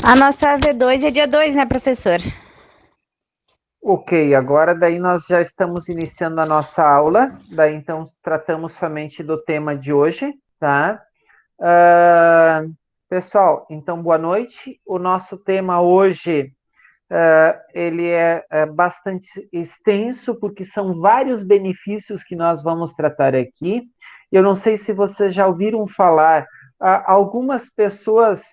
A nossa V2 é dia 2, né, professor? Ok, agora daí nós já estamos iniciando a nossa aula, daí então tratamos somente do tema de hoje, tá? Ah, pessoal, então boa noite. O nosso tema hoje, ele é bastante extenso, porque são vários benefícios que nós vamos tratar aqui. Eu não sei se vocês já ouviram falar, algumas pessoas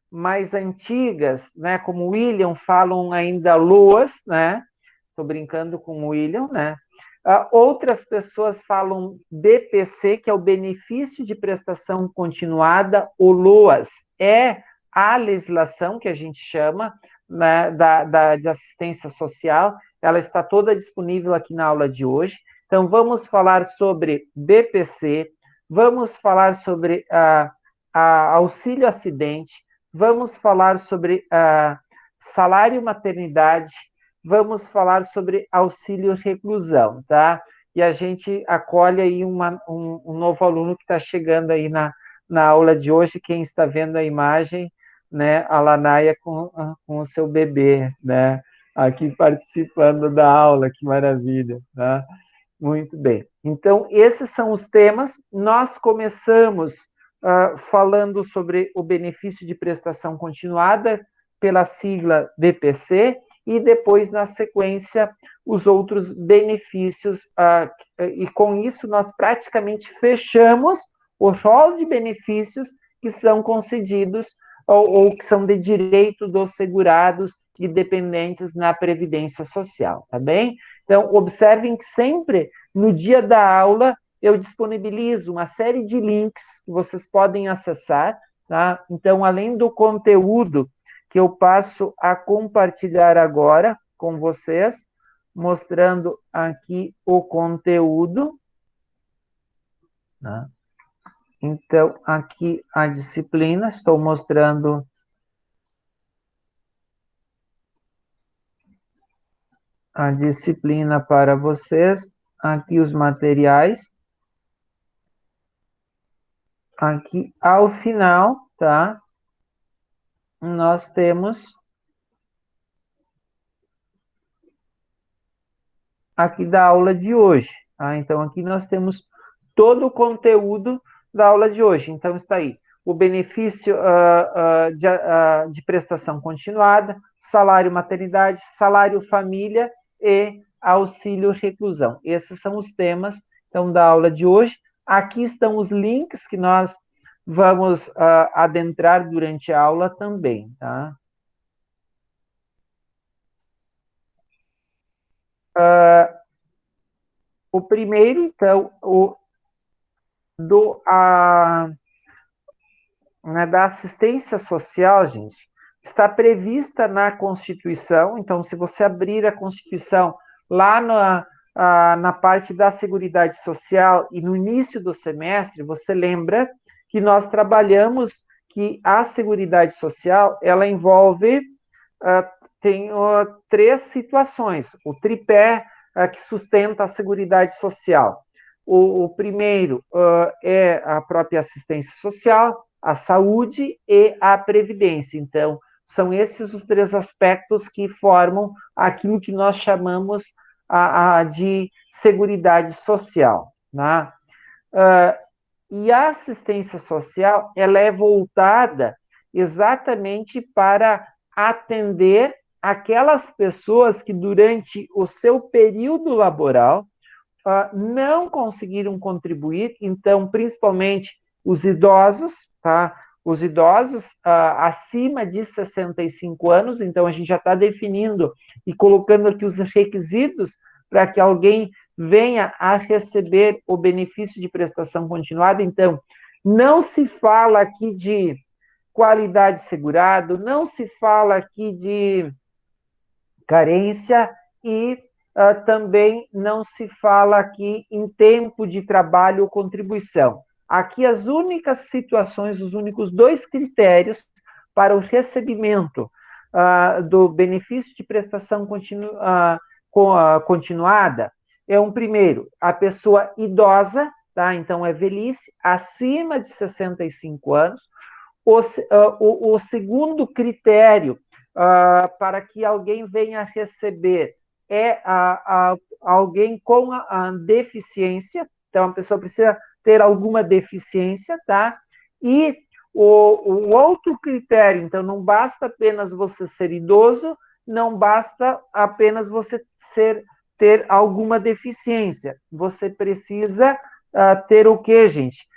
mais antigas, né, como William, falam ainda LOAS, né? Estou brincando com o William, né? Outras pessoas falam BPC, que é o benefício de prestação continuada, o LOAS. É a legislação que a gente chama, né, de assistência social, ela está toda disponível aqui na aula de hoje. Então, vamos falar sobre BPC, vamos falar sobre auxílio acidente, vamos falar sobre salário maternidade, vamos falar sobre auxílio reclusão, tá? E a gente acolhe aí um novo aluno que está chegando aí na aula de hoje, quem está vendo a imagem, né, a Lanaia com o seu bebê, né, aqui participando da aula, que maravilha, tá? Muito bem. Então, esses são os temas. Nós começamos falando sobre o benefício de prestação continuada, pela sigla DPC, e depois, na sequência, os outros benefícios, e com isso nós praticamente fechamos o rol de benefícios que são concedidos ou que são de direito dos segurados e dependentes na Previdência Social, tá bem? Então, observem que sempre no dia da aula eu disponibilizo uma série de links que vocês podem acessar, tá? Então, além do conteúdo que eu passo a compartilhar agora com vocês, mostrando aqui o conteúdo, tá? Então, aqui a disciplina, estou mostrando a disciplina para vocês, aqui os materiais, aqui ao final, tá? Nós temos aqui da aula de hoje, tá? Então, aqui nós temos todo o conteúdo da aula de hoje. Então, está aí o benefício de prestação continuada, salário maternidade, salário família e auxílio reclusão. Esses são os temas, então, da aula de hoje. Aqui estão os links que nós vamos adentrar durante a aula também, tá? O primeiro, então, do, a, né, da assistência social, gente, está prevista na Constituição. Então, se você abrir a Constituição lá na parte da Seguridade Social e no início do semestre, você lembra que nós trabalhamos que a Seguridade Social, ela envolve, tem três situações, o tripé que sustenta a Seguridade Social. O primeiro é a própria assistência social, a saúde e a previdência. Então, são esses os três aspectos que formam aquilo que nós chamamos de seguridade social, né? E a assistência social, ela é voltada exatamente para atender aquelas pessoas que durante o seu período laboral não conseguiram contribuir, então, principalmente os idosos, tá? Os idosos acima de 65 anos, então a gente já está definindo e colocando aqui os requisitos para que alguém venha a receber o benefício de prestação continuada. Então, não se fala aqui de qualidade segurado, não se fala aqui de carência e também não se fala aqui em tempo de trabalho ou contribuição. Aqui as únicas situações, os únicos dois critérios para o recebimento do benefício de prestação continuada é um primeiro, a pessoa idosa, tá? Então é velhice, acima de 65 anos, O segundo critério para que alguém venha receber é alguém com a deficiência, então a pessoa precisa ter alguma deficiência, tá? E o outro critério, então não basta apenas você ser idoso, não basta apenas você ter alguma deficiência, você precisa ter o quê, gente?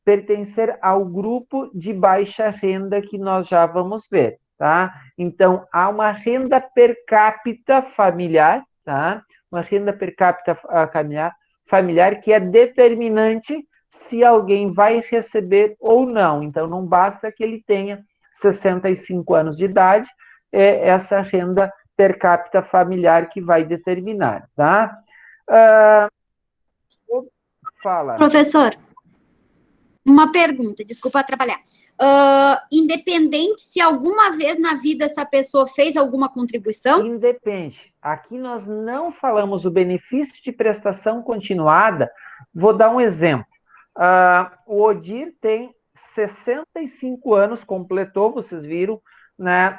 Pertencer ao grupo de baixa renda que nós já vamos ver, tá? Então, há uma renda per capita familiar, tá? Uma renda per capita familiar que é determinante se alguém vai receber ou não. Então, não basta que ele tenha 65 anos de idade, é essa renda per capita familiar que vai determinar, tá? Fala. Professor, uma pergunta, desculpa atrapalhar. Independente se alguma vez na vida essa pessoa fez alguma contribuição? Independe. Aqui nós não falamos o benefício de prestação continuada. Vou dar um exemplo. O Odir tem 65 anos, completou, vocês viram, né,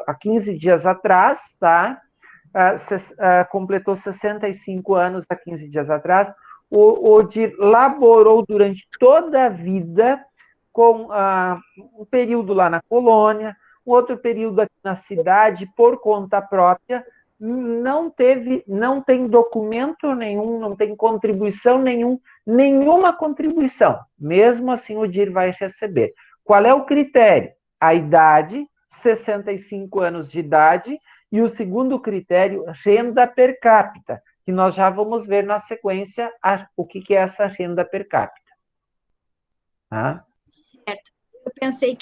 há 15 dias atrás, tá? Completou 65 anos há 15 dias atrás. O Odir laborou durante toda a vida com um período lá na colônia, um outro período aqui na cidade, por conta própria, não tem documento nenhum, não tem contribuição nenhuma contribuição. Mesmo assim, o DIR vai receber. Qual é o critério? A idade, 65 anos de idade, e o segundo critério, renda per capita, que nós já vamos ver na sequência o que é essa renda per capita. Tá? Certo. Eu pensei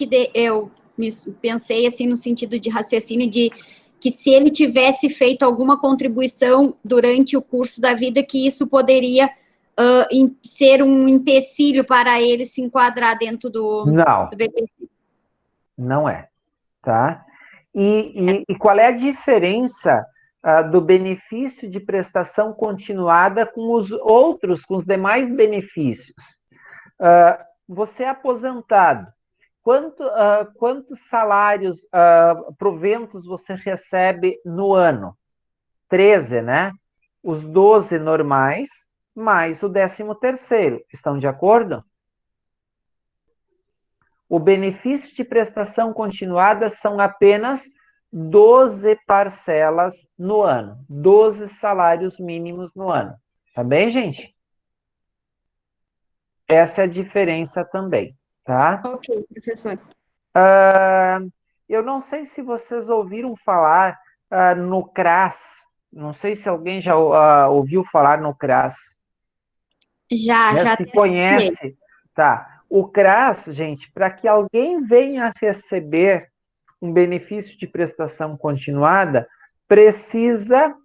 pensei assim no sentido de raciocínio de que se ele tivesse feito alguma contribuição durante o curso da vida, que isso poderia ser um empecilho para ele se enquadrar dentro do BPC. Não é, tá? E qual é a diferença do benefício de prestação continuada com com os demais benefícios? Você é aposentado, quantos salários, proventos você recebe no ano? 13, né? Os 12 normais, mais o 13º. Estão de acordo? O benefício de prestação continuada são apenas 12 parcelas no ano. 12 salários mínimos no ano. Tá bem, gente? Essa é a diferença também, tá? Ok, professor. Eu não sei se vocês ouviram falar no CRAS. Não sei se alguém já ouviu falar no CRAS. Já se conhece, tá? O CRAS, gente, para que alguém venha receber um benefício de prestação continuada, precisa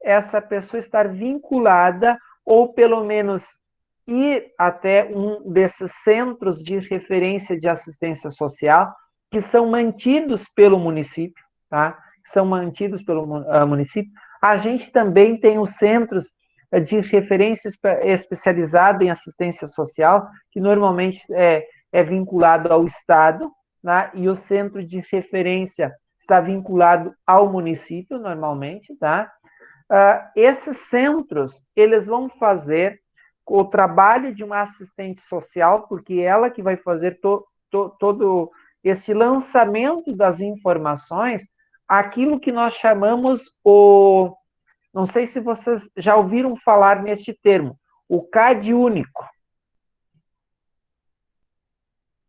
essa pessoa estar vinculada ou pelo menos ir até um desses centros de referência de assistência social que são mantidos pelo município, tá? São mantidos pelo município. A gente também tem os centros de referência especializado em assistência social, que normalmente é vinculado ao Estado, né? E o centro de referência está vinculado ao município, normalmente, tá? Esses centros, eles vão fazer o trabalho de uma assistente social, porque ela que vai fazer todo esse lançamento das informações, aquilo que nós chamamos não sei se vocês já ouviram falar neste termo, o CAD único.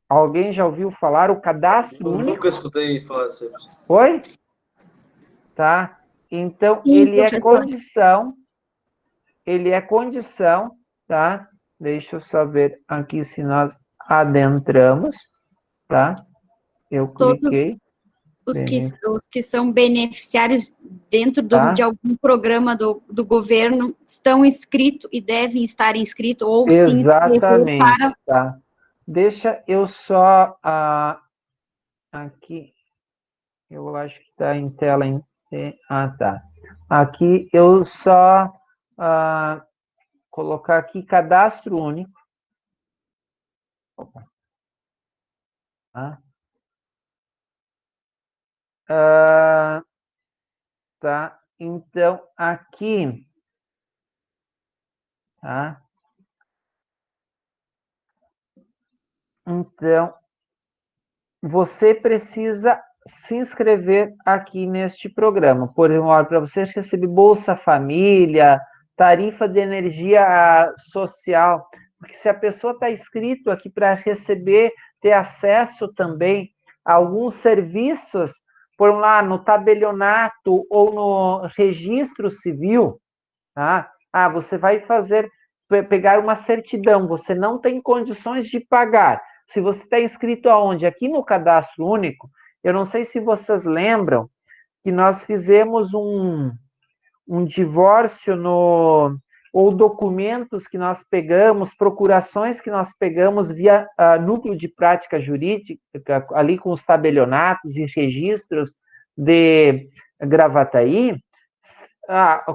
Alguém já ouviu falar o cadastro único? Nunca escutei falar sobre isso. Oi? Tá? Então, Sim, ele professor. é condição, tá? Deixa eu só ver aqui se nós adentramos, tá? Eu cliquei. Os que são beneficiários dentro de algum programa do governo estão inscritos e devem estar inscritos ou sim Exatamente, tá? Deixa eu só aqui, eu acho que está em tela em... tá. Aqui eu só colocar aqui cadastro único. Tá? Tá? Então, aqui, tá? Então, você precisa se inscrever aqui neste programa. Por exemplo, para você receber Bolsa Família, tarifa de energia social, porque se a pessoa está inscrito aqui para receber, ter acesso também a alguns serviços, por lá no tabelionato ou no registro civil, tá? Ah, você vai pegar uma certidão, você não tem condições de pagar. Se você está inscrito aonde? Aqui no Cadastro Único, eu não sei se vocês lembram que nós fizemos um divórcio ou documentos que nós pegamos, procurações que nós pegamos via núcleo de prática jurídica, ali com os tabelionatos e registros de Gravataí.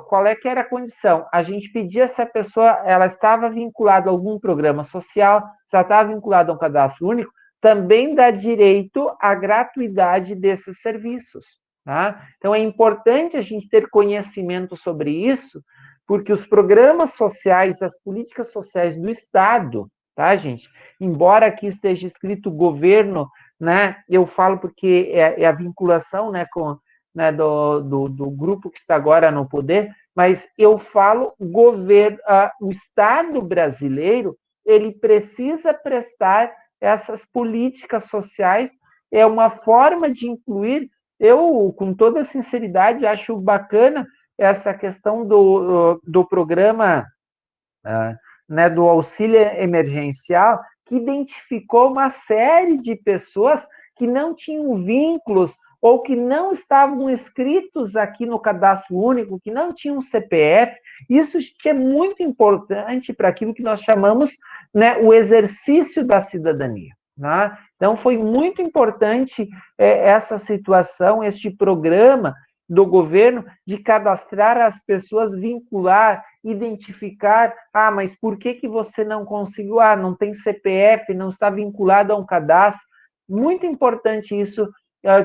Qual é que era a condição? A gente pedia se a pessoa ela estava vinculada a algum programa social, se ela estava vinculada a um cadastro único, também dá direito à gratuidade desses serviços. Tá? Então, é importante a gente ter conhecimento sobre isso, porque os programas sociais, as políticas sociais do Estado, tá, gente? Embora aqui esteja escrito governo, né? Eu falo porque é a vinculação, né, com né, do grupo que está agora no poder, mas eu falo governo, o Estado brasileiro, ele precisa prestar essas políticas sociais, é uma forma de incluir. Eu, com toda sinceridade, acho bacana essa questão do programa, né, do auxílio emergencial, que identificou uma série de pessoas que não tinham vínculos ou que não estavam inscritos aqui no Cadastro Único, que não tinham CPF. Isso é muito importante para aquilo que nós chamamos, né, o exercício da cidadania. Né? Então, foi muito importante essa situação, este programa do governo de cadastrar as pessoas, vincular, identificar, mas por que você não conseguiu? Não tem CPF, não está vinculado a um cadastro. Muito importante isso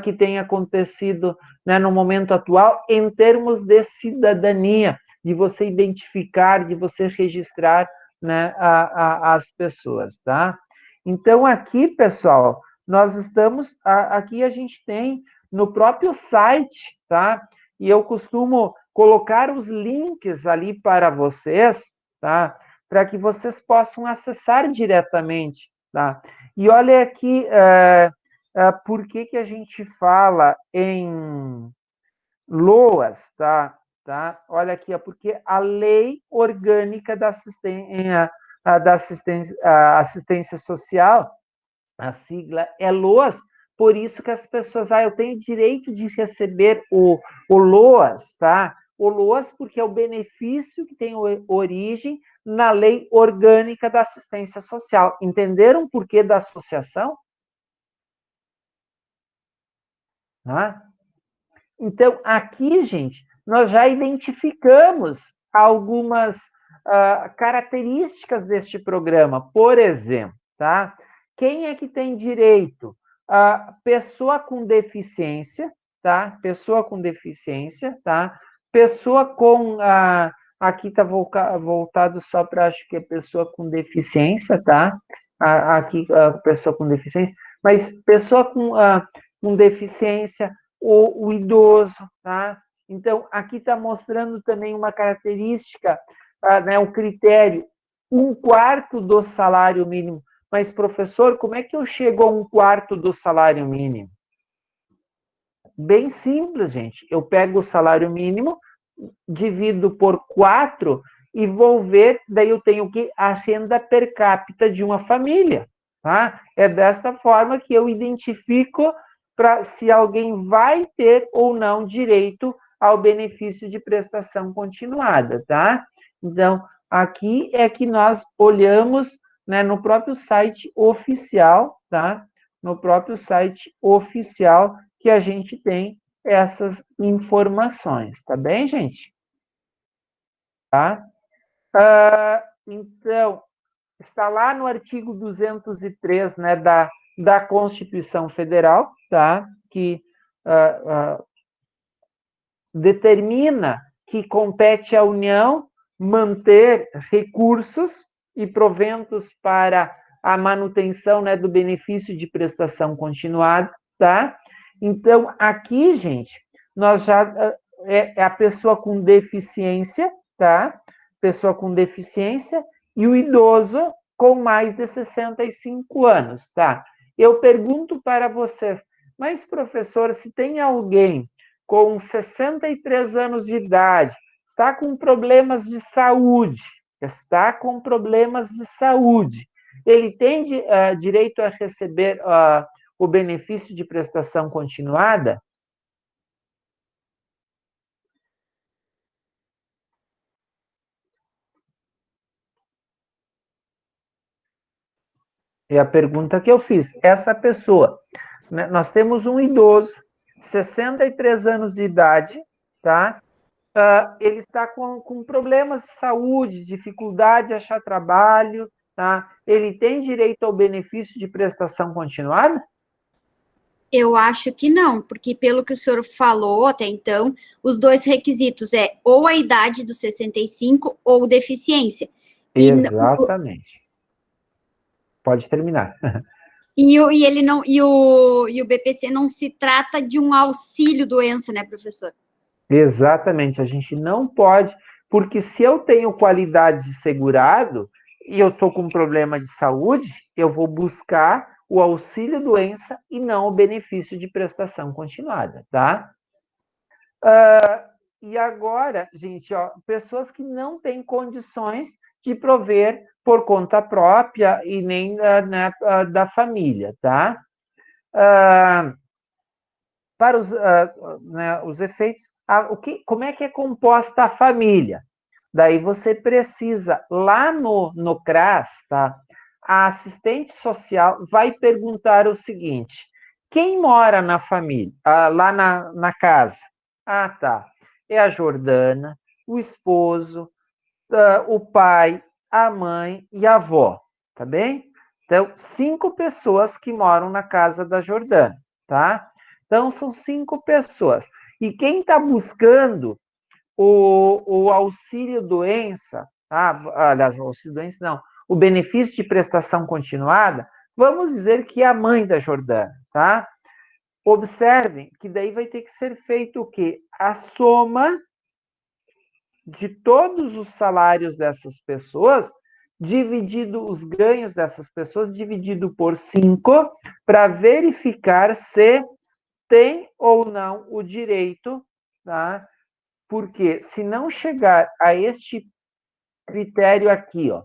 que tem acontecido, né, no momento atual, em termos de cidadania, de você identificar, de você registrar, né, as pessoas, tá? Então, aqui, pessoal, nós estamos, aqui a gente tem no próprio site, tá? E eu costumo colocar os links ali para vocês, tá? Para que vocês possam acessar diretamente, tá? E olha aqui, por que a gente fala em LOAS, tá? Olha aqui, porque a Lei Orgânica da Assistência Social, a sigla é LOAS, por isso que as pessoas, eu tenho direito de receber o LOAS, tá? O LOAS porque é o benefício que tem origem na Lei Orgânica da Assistência Social. Entenderam o porquê da associação? Tá? Então, aqui, gente, nós já identificamos algumas características deste programa. Por exemplo, tá? Quem é que tem direito? Pessoa com deficiência, tá? Pessoa com deficiência, tá? Pessoa com... aqui está voltado só para, acho que é pessoa com deficiência, tá? Aqui, pessoa com deficiência. Mas pessoa com deficiência, o idoso, tá? Então, aqui está mostrando também uma característica, né, um critério, 1/4 do salário mínimo. Mas, professor, como é que eu chego a 1/4 do salário mínimo? Bem simples, gente. Eu pego o salário mínimo, divido por 4 e vou ver, daí eu tenho que a renda per capita de uma família, tá? É desta forma que eu identifico para se alguém vai ter ou não direito ao benefício de prestação continuada, tá? Então, aqui é que nós olhamos, né, no próprio site oficial, tá? No próprio site oficial que a gente tem essas informações, tá bem, gente? Tá? Então, está lá no artigo 203, né, da da Constituição Federal, tá? Que determina que compete à União manter recursos e proventos para a manutenção, né, do benefício de prestação continuada, tá? Então, aqui, gente, nós já é a pessoa com deficiência, tá? Pessoa com deficiência e o idoso com mais de 65 anos, tá? Eu pergunto para vocês, mas, professor, se tem alguém com 63 anos de idade, está com problemas de saúde, ele tem direito a receber o benefício de prestação continuada? É a pergunta que eu fiz. Essa pessoa, né, nós temos um idoso, 63 anos de idade, tá? Ele está com problemas de saúde, dificuldade de achar trabalho, tá? Ele tem direito ao benefício de prestação continuada? Eu acho que não, porque pelo que o senhor falou até então, os dois requisitos é ou a idade dos 65 ou deficiência. Exatamente. Pode terminar. E o BPC não se trata de um auxílio doença, né, professor? Exatamente, a gente não pode, porque se eu tenho qualidade de segurado e eu estou com um problema de saúde, eu vou buscar o auxílio doença e não o benefício de prestação continuada, tá? E agora, gente, ó, pessoas que não têm condições de prover por conta própria e nem da família, tá? Para os efeitos, como é que é composta a família? Daí você precisa, lá no CRAS, tá? A assistente social vai perguntar o seguinte: quem mora na família, lá na casa? Ah, tá. É a Jordana, o esposo, o pai, a mãe e a avó, tá bem? Então, 5 pessoas que moram na casa da Jordana, tá? Então, são 5 pessoas. E quem está buscando o auxílio-doença, tá? Aliás, o auxílio-doença não, o benefício de prestação continuada, vamos dizer que é a mãe da Jordana, tá? Observem que daí vai ter que ser feito o quê? A soma de todos os salários dessas pessoas, dividido os ganhos dessas pessoas, dividido por 5, para verificar se tem ou não o direito, tá? Porque se não chegar a este critério aqui, ó,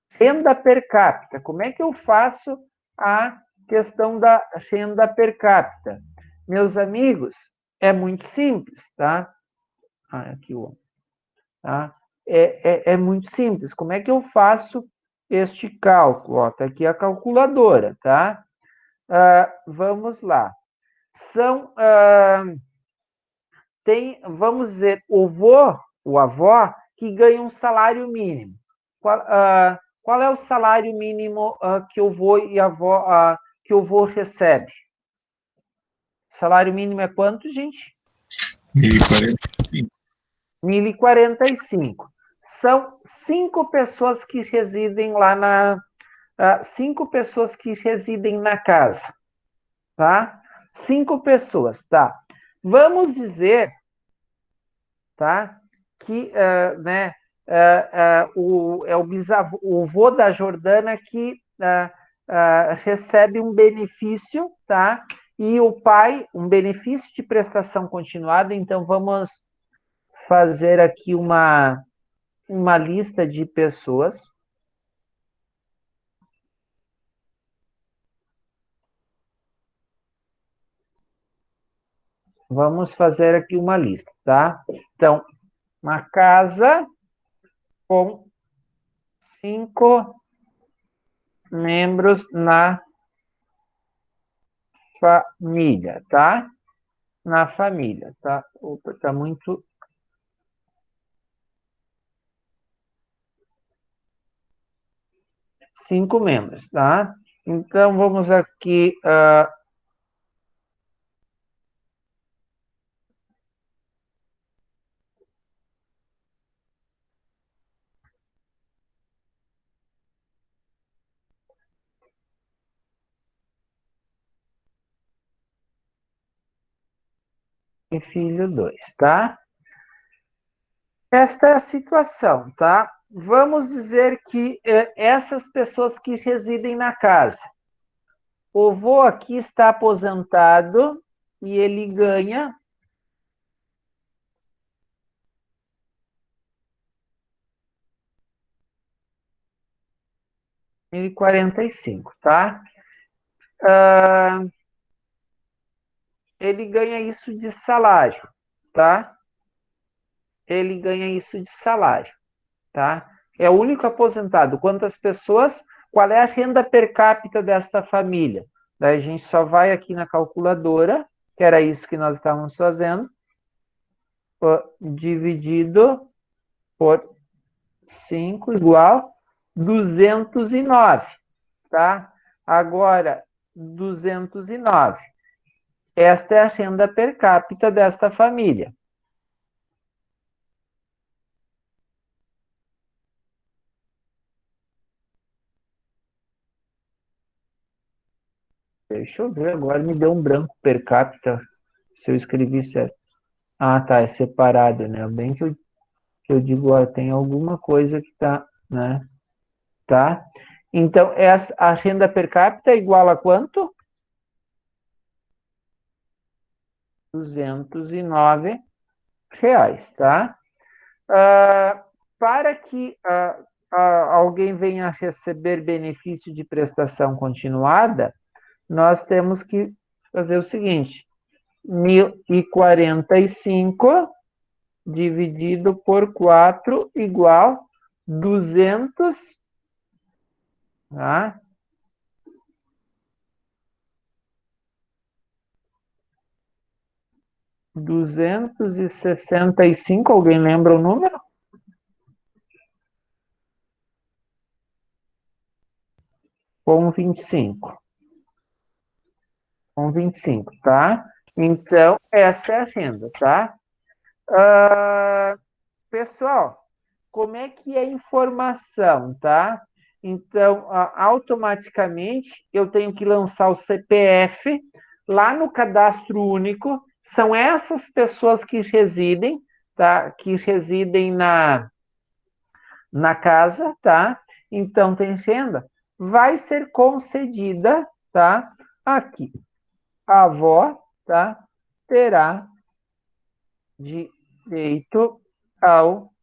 renda per capita, como é que eu faço a questão da renda per capita? Meus amigos, é muito simples, tá? Aqui o tá? É muito simples. Como é que eu faço este cálculo? Está aqui a calculadora, tá? Vamos lá. Vamos dizer, o avó, que ganha um salário mínimo. Qual é o salário mínimo que o avô e a avó que o avô recebe? O salário mínimo é quanto, gente? 1.045. 1.045. São 5 pessoas que residem lá 5 pessoas que residem na casa, tá? 5 pessoas, tá? Vamos dizer, tá? Que, o avô da Jordana que recebe um benefício, tá? E o pai, um benefício de prestação continuada, então vamos fazer aqui uma lista de pessoas. Vamos fazer aqui uma lista, tá? Então, uma casa com 5 membros na família, tá? Na família, tá? Opa, tá muito... 5 membros, tá? Então, vamos aqui. Filho 2, tá? Esta é a situação, tá? Vamos dizer que essas pessoas que residem na casa, o vô aqui está aposentado e ele ganha R$ 1.045, tá? Ele ganha isso de salário, tá? Ele ganha isso de salário, tá? É o único aposentado. Quantas pessoas? Qual é a renda per capita desta família? Daí a gente só vai aqui na calculadora, que era isso que nós estávamos fazendo, dividido por 5 igual 209, tá? Agora, 209. Esta é a renda per capita desta família. Deixa eu ver, agora me deu um branco per capita, se eu escrevi certo. Ah, tá, é separado, né? Bem que eu digo, ó, tem alguma coisa que tá, né? Tá? Então, a renda per capita é igual a quanto? R$ 209, tá? Para que alguém venha a receber benefício de prestação continuada, nós temos que fazer o seguinte: 1.045 dividido por 4 igual 200, tá? 265, alguém lembra o número? Com 25. Com 25, tá? Então, essa é a renda, tá? Pessoal, como é que é a informação, tá? Então, automaticamente, eu tenho que lançar o CPF lá no cadastro único. São essas pessoas que residem, tá? Que residem na casa, tá? Então, tem renda, vai ser concedida, tá? Aqui, a avó, tá? Terá direito ao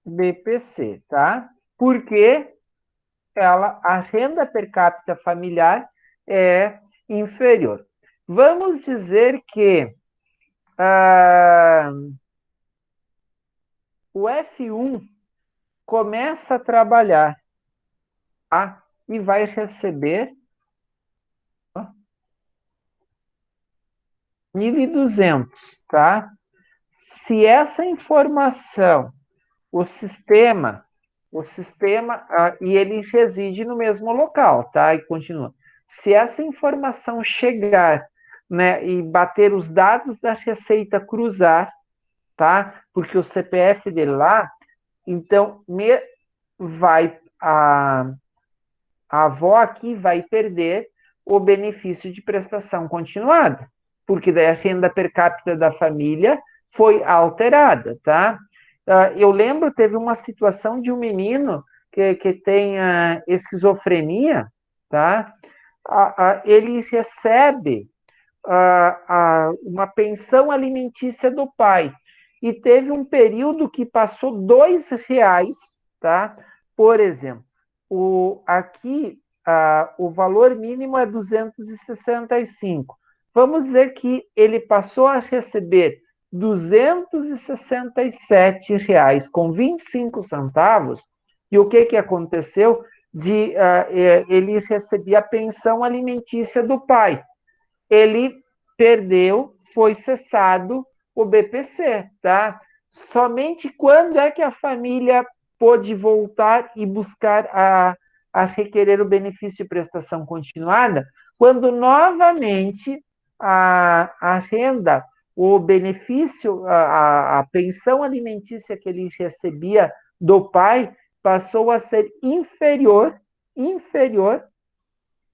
BPC, tá? Porque a renda per capita familiar é inferior. Vamos dizer que o F1 começa a trabalhar, tá? E vai receber 1.200, tá? Se essa informação, o sistema, e ele reside no mesmo local, tá? E continua. Se essa informação chegar, né, e bater os dados da Receita cruzar, tá? Porque o CPF dele lá, então a avó aqui vai perder o benefício de prestação continuada, porque daí a renda per capita da família foi alterada, tá? Eu lembro, teve uma situação de um menino que tem esquizofrenia, tá? Ele recebe uma pensão alimentícia do pai, e teve um período que passou R$ 2, tá? Por exemplo, aqui o valor mínimo é 265. Vamos dizer que ele passou a receber R$ 267 com 25 centavos, e o que aconteceu? Ele recebia a pensão alimentícia do pai. Ele perdeu, foi cessado o BPC, tá? Somente quando é que a família pôde voltar e buscar a requerer o benefício de prestação continuada, quando novamente a renda, o benefício, a pensão alimentícia que ele recebia do pai passou a ser inferior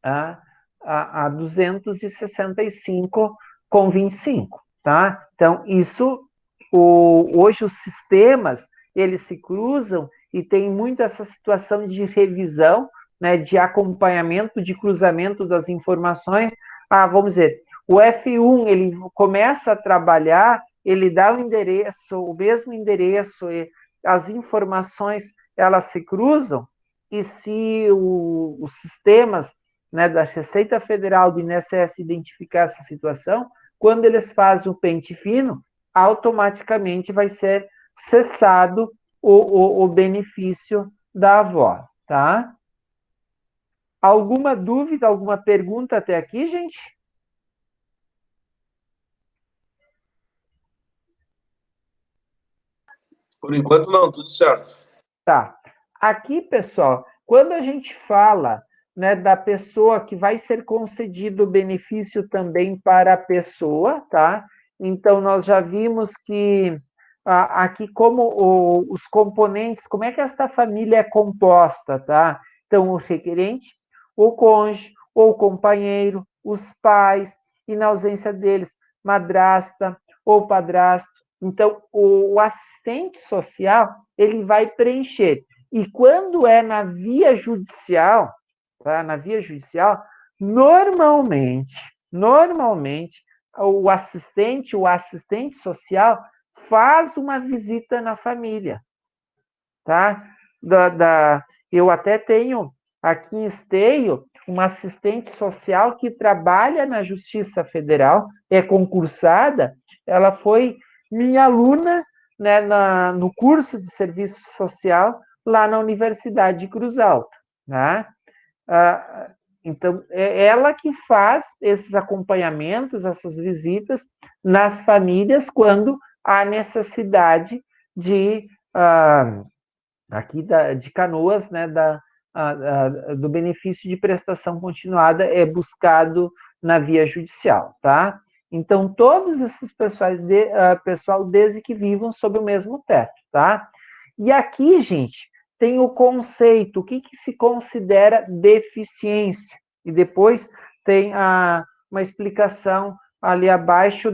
a 265,25, tá? Então, isso, hoje os sistemas, eles se cruzam e tem muito essa situação de revisão, né, de acompanhamento, de cruzamento das informações. Vamos dizer, o F1, ele começa a trabalhar, ele dá o endereço, o mesmo endereço, e as informações, elas se cruzam, e se os sistemas, né, da Receita Federal, do INSS, identificar essa situação, quando eles fazem o pente fino, automaticamente vai ser cessado o benefício da avó, tá? Alguma dúvida, alguma pergunta até aqui, gente? Por enquanto, não, tudo certo. Tá. Aqui, pessoal, quando a gente fala, né, da pessoa que vai ser concedido o benefício também para a pessoa, tá? Então, nós já vimos que aqui como os componentes, como é que esta família é composta, tá? Então, o requerente, o cônjuge, ou companheiro, os pais, e na ausência deles, madrasta ou padrasto. Então, o assistente social, ele vai preencher. E quando é na via judicial, tá? Na via judicial, normalmente, o assistente social faz uma visita na família, tá? Eu até tenho aqui em Esteio uma assistente social que trabalha na Justiça Federal, é concursada, ela foi minha aluna, né, no curso de serviço social lá na Universidade de Cruz Alta, né? Então, é ela que faz esses acompanhamentos, essas visitas nas famílias quando há necessidade de, aqui de Canoas, né, do benefício de prestação continuada é buscado na via judicial, tá? Então, todos esses pessoal desde que vivam sob o mesmo teto, tá? E aqui, gente, tem o conceito, o que se considera deficiência, e depois tem uma explicação ali abaixo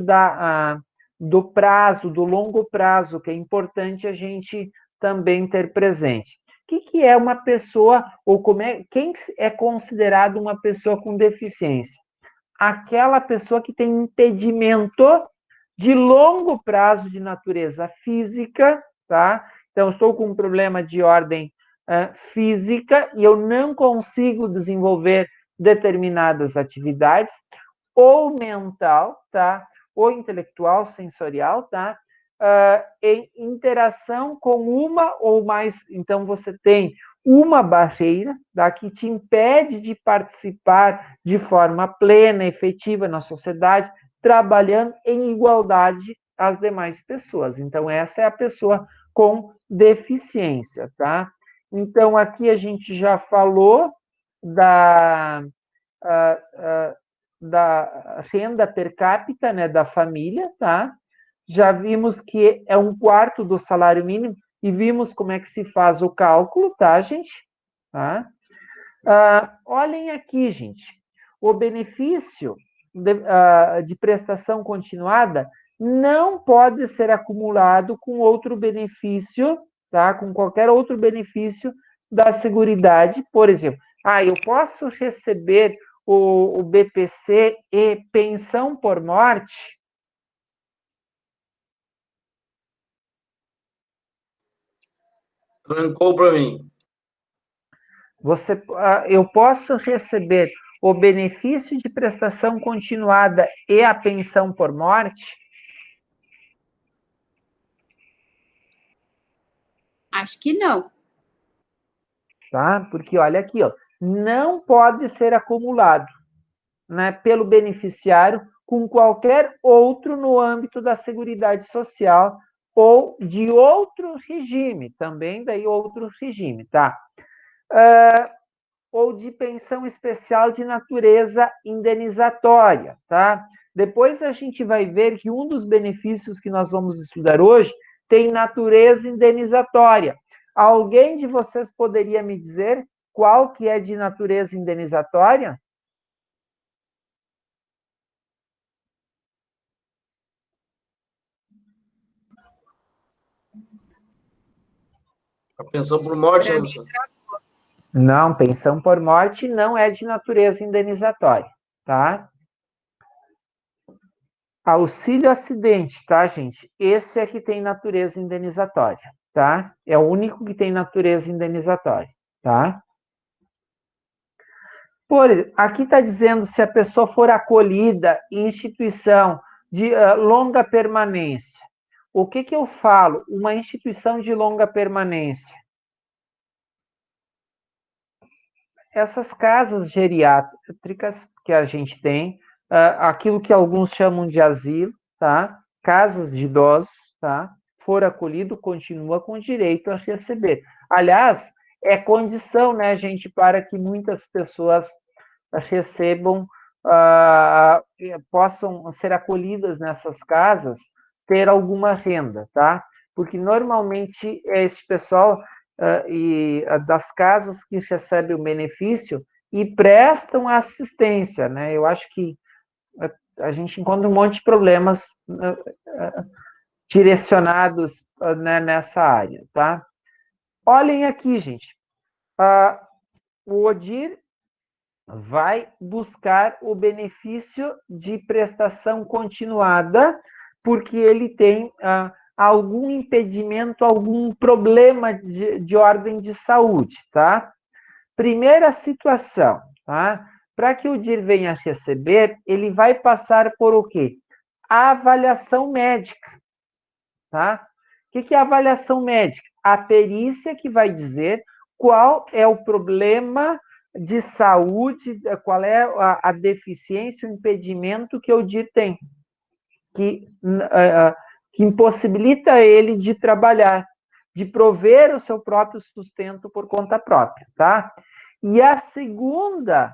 do prazo, do longo prazo, que é importante a gente também ter presente. O que é uma pessoa, ou quem é considerado uma pessoa com deficiência? Aquela pessoa que tem impedimento de longo prazo de natureza física, tá? Então, estou com um problema de ordem física e eu não consigo desenvolver determinadas atividades, ou mental, tá? Ou intelectual, sensorial, tá? Em interação com uma ou mais. Então, você tem uma barreira, tá, que te impede de participar de forma plena, efetiva na sociedade, trabalhando em igualdade às demais pessoas. Então, essa é a pessoa com deficiência, tá? Então, aqui a gente já falou da renda per capita, né, da família, tá? Já vimos que é 1/4 do salário mínimo e vimos como é que se faz o cálculo, tá, gente? Tá? Olhem aqui, gente. O benefício de prestação continuada não pode ser acumulado com outro benefício, tá? Com qualquer outro benefício da Seguridade, por exemplo. Eu posso receber o BPC e pensão por morte? Trancou para mim. Eu posso receber o benefício de prestação continuada e a pensão por morte? Acho que não. Tá? Porque olha aqui, ó, não pode ser acumulado, né, pelo beneficiário com qualquer outro no âmbito da Seguridade Social ou de outro regime, também daí outro regime, tá? ou de pensão especial de natureza indenizatória, tá? Depois a gente vai ver que um dos benefícios que nós vamos estudar hoje tem natureza indenizatória. Alguém de vocês poderia me dizer qual que é de natureza indenizatória? A pensão por morte, né, professor? Não, pensão por morte não é de natureza indenizatória, tá? Auxílio acidente, tá, gente? Esse é que tem natureza indenizatória, tá? É o único que tem natureza indenizatória, tá? Aqui está dizendo se a pessoa for acolhida em instituição de longa permanência. O que eu falo? Uma instituição de longa permanência. Essas casas geriátricas que a gente tem, aquilo que alguns chamam de asilo, tá? Casas de idosos, tá? For acolhido, continua com direito a receber. Aliás, é condição, né, gente, para que muitas pessoas recebam, possam ser acolhidas nessas casas, ter alguma renda, tá? Porque normalmente esse pessoal das casas que recebem o benefício e prestam assistência, né? Eu acho que a gente encontra um monte de problemas direcionados né, nessa área, tá? Olhem aqui, gente. O ODIR vai buscar o benefício de prestação continuada, porque ele tem algum impedimento, algum problema de ordem de saúde, tá? Primeira situação, tá? Para que o DIR venha receber, ele vai passar por o quê? A avaliação médica, tá? O que é a avaliação médica? A perícia que vai dizer qual é o problema de saúde, qual é a deficiência, o impedimento que o DIR tem, que impossibilita ele de trabalhar, de prover o seu próprio sustento por conta própria, tá? E a segunda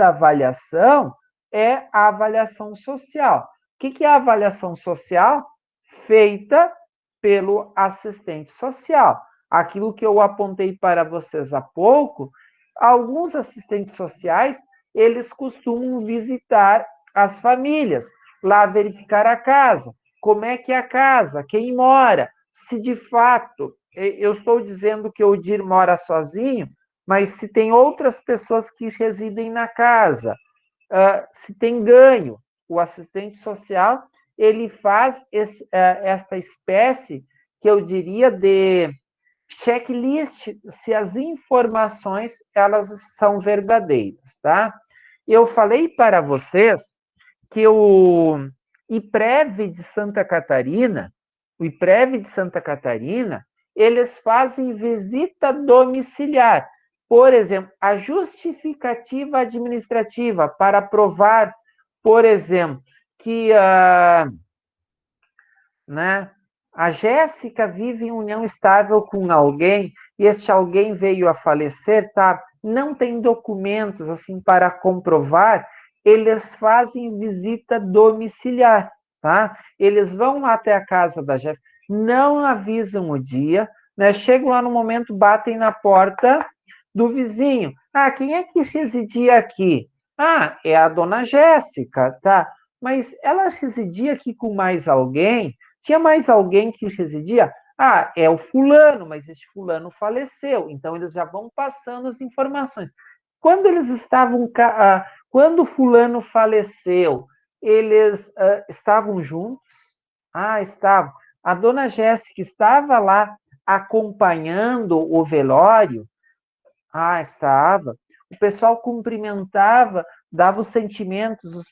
avaliação é a avaliação social. O que é a avaliação social? Feita pelo assistente social. Aquilo que eu apontei para vocês há pouco, alguns assistentes sociais, eles costumam visitar as famílias, lá verificar a casa, como é que é a casa, quem mora, se de fato, eu estou dizendo que o DIR mora sozinho, mas se tem outras pessoas que residem na casa, se tem ganho, o assistente social, ele faz esta espécie, que eu diria, de checklist, se as informações, elas são verdadeiras, tá? Eu falei para vocês que o IPREV de Santa Catarina, eles fazem visita domiciliar. Por exemplo, a justificativa administrativa para provar, por exemplo, que a Jéssica vive em união estável com alguém e este alguém veio a falecer, tá? Não tem documentos assim para comprovar, eles fazem visita domiciliar, tá? Eles vão até a casa da Jéssica, não avisam o dia, né? Chegam lá no momento, batem na porta do vizinho. Ah, quem é que residia aqui? Ah, é a dona Jéssica, tá? Mas ela residia aqui com mais alguém? Tinha mais alguém que residia? Ah, é o fulano, mas este fulano faleceu. Então, eles já vão passando as informações. Quando eles estavam... quando o fulano faleceu, eles estavam juntos? Ah, estavam. A dona Jéssica estava lá acompanhando o velório? Ah, estava. O pessoal cumprimentava, dava os sentimentos, os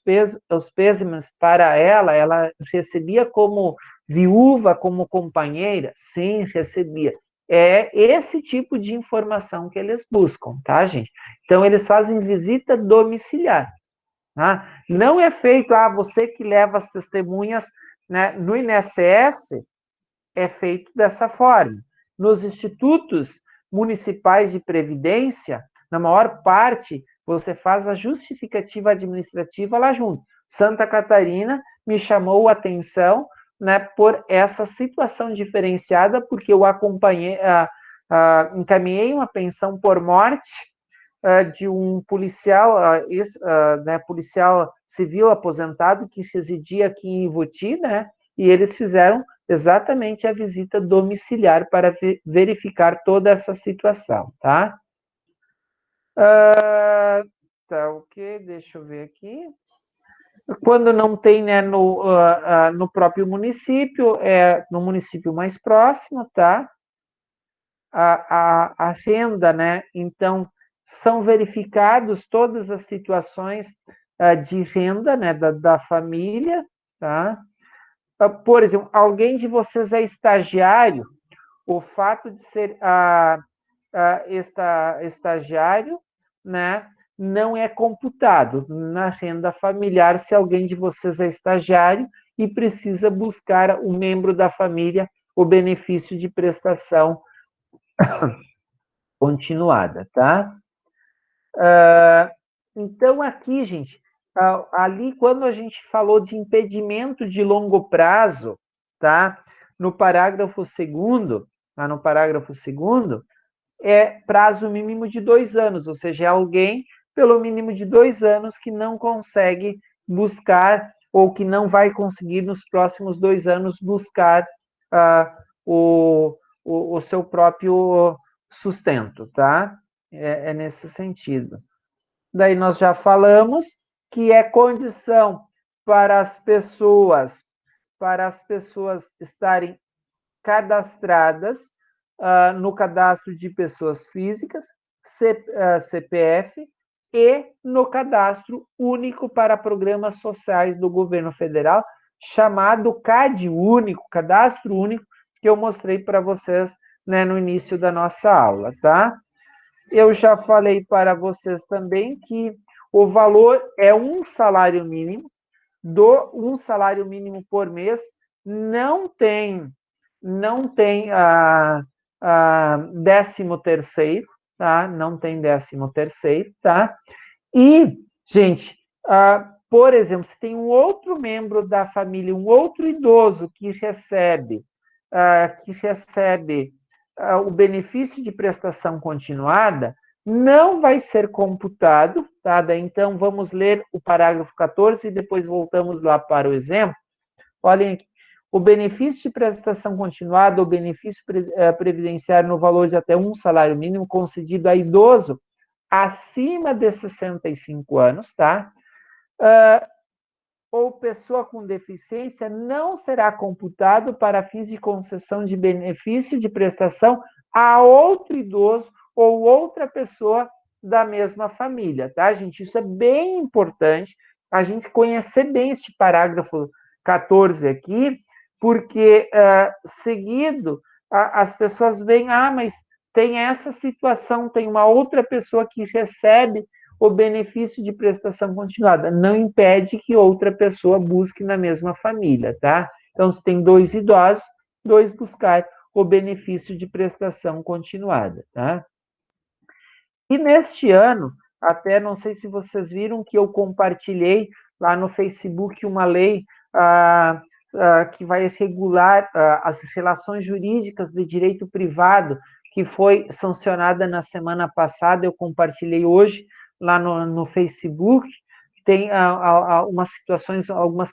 pêsames para ela recebia como viúva, como companheira? Sim, recebia. É esse tipo de informação que eles buscam, tá, gente? Então, eles fazem visita domiciliar. Tá? Não é feito, você que leva as testemunhas, né, no INSS, é feito dessa forma. Nos institutos municipais de previdência, na maior parte, você faz a justificativa administrativa lá junto. Santa Catarina me chamou a atenção, né, por essa situação diferenciada, porque eu acompanhei, encaminhei uma pensão por morte de um policial, né, policial civil aposentado que residia aqui em Ivoti, né, e eles fizeram exatamente a visita domiciliar para verificar toda essa situação, tá? Tá, ok, deixa eu ver aqui. Quando não tem, né, no próprio município, no município mais próximo, tá? A renda, né? Então, são verificados todas as situações de renda, né, da família, tá? Por exemplo, alguém de vocês é estagiário, o fato de ser estagiário, né, não é computado na renda familiar se alguém de vocês é estagiário e precisa buscar um membro da família o benefício de prestação continuada, tá? Então, aqui, gente, ali, quando a gente falou de impedimento de longo prazo, tá? No parágrafo 2º, no parágrafo 2º, é prazo mínimo de 2 anos, ou seja, é alguém pelo mínimo de 2 anos que não consegue buscar ou que não vai conseguir nos próximos 2 anos buscar o seu próprio sustento, tá? É nesse sentido. Daí nós já falamos que é condição para as pessoas estarem cadastradas no cadastro de pessoas físicas, CPF, e no cadastro único para programas sociais do governo federal, chamado CAD único, cadastro único, que eu mostrei para vocês, né, no início da nossa aula, tá? Eu já falei para vocês também que o valor é um salário mínimo, um salário mínimo por mês, não tem 13º, tá? Não tem 13º, tá? E, gente, por exemplo, se tem um outro membro da família, um outro idoso que recebe o benefício de prestação continuada, não vai ser computado, tá? Então, vamos ler o parágrafo 14 e depois voltamos lá para o exemplo. Olhem aqui. O benefício de prestação continuada ou benefício previdenciário no valor de até um salário mínimo concedido a idoso acima de 65 anos, tá? Ou pessoa com deficiência não será computado para fins de concessão de benefício de prestação a outro idoso ou outra pessoa da mesma família, tá, gente? Isso é bem importante, a gente conhecer bem este parágrafo 14 aqui, porque, seguido, as pessoas veem, mas tem essa situação, tem uma outra pessoa que recebe o benefício de prestação continuada. Não impede que outra pessoa busque na mesma família, tá? Então, se tem 2 idosos, 2 buscar o benefício de prestação continuada, tá? E neste ano, até não sei se vocês viram que eu compartilhei lá no Facebook uma lei que vai regular as relações jurídicas de direito privado, que foi sancionada na semana passada, eu compartilhei hoje lá no Facebook, tem algumas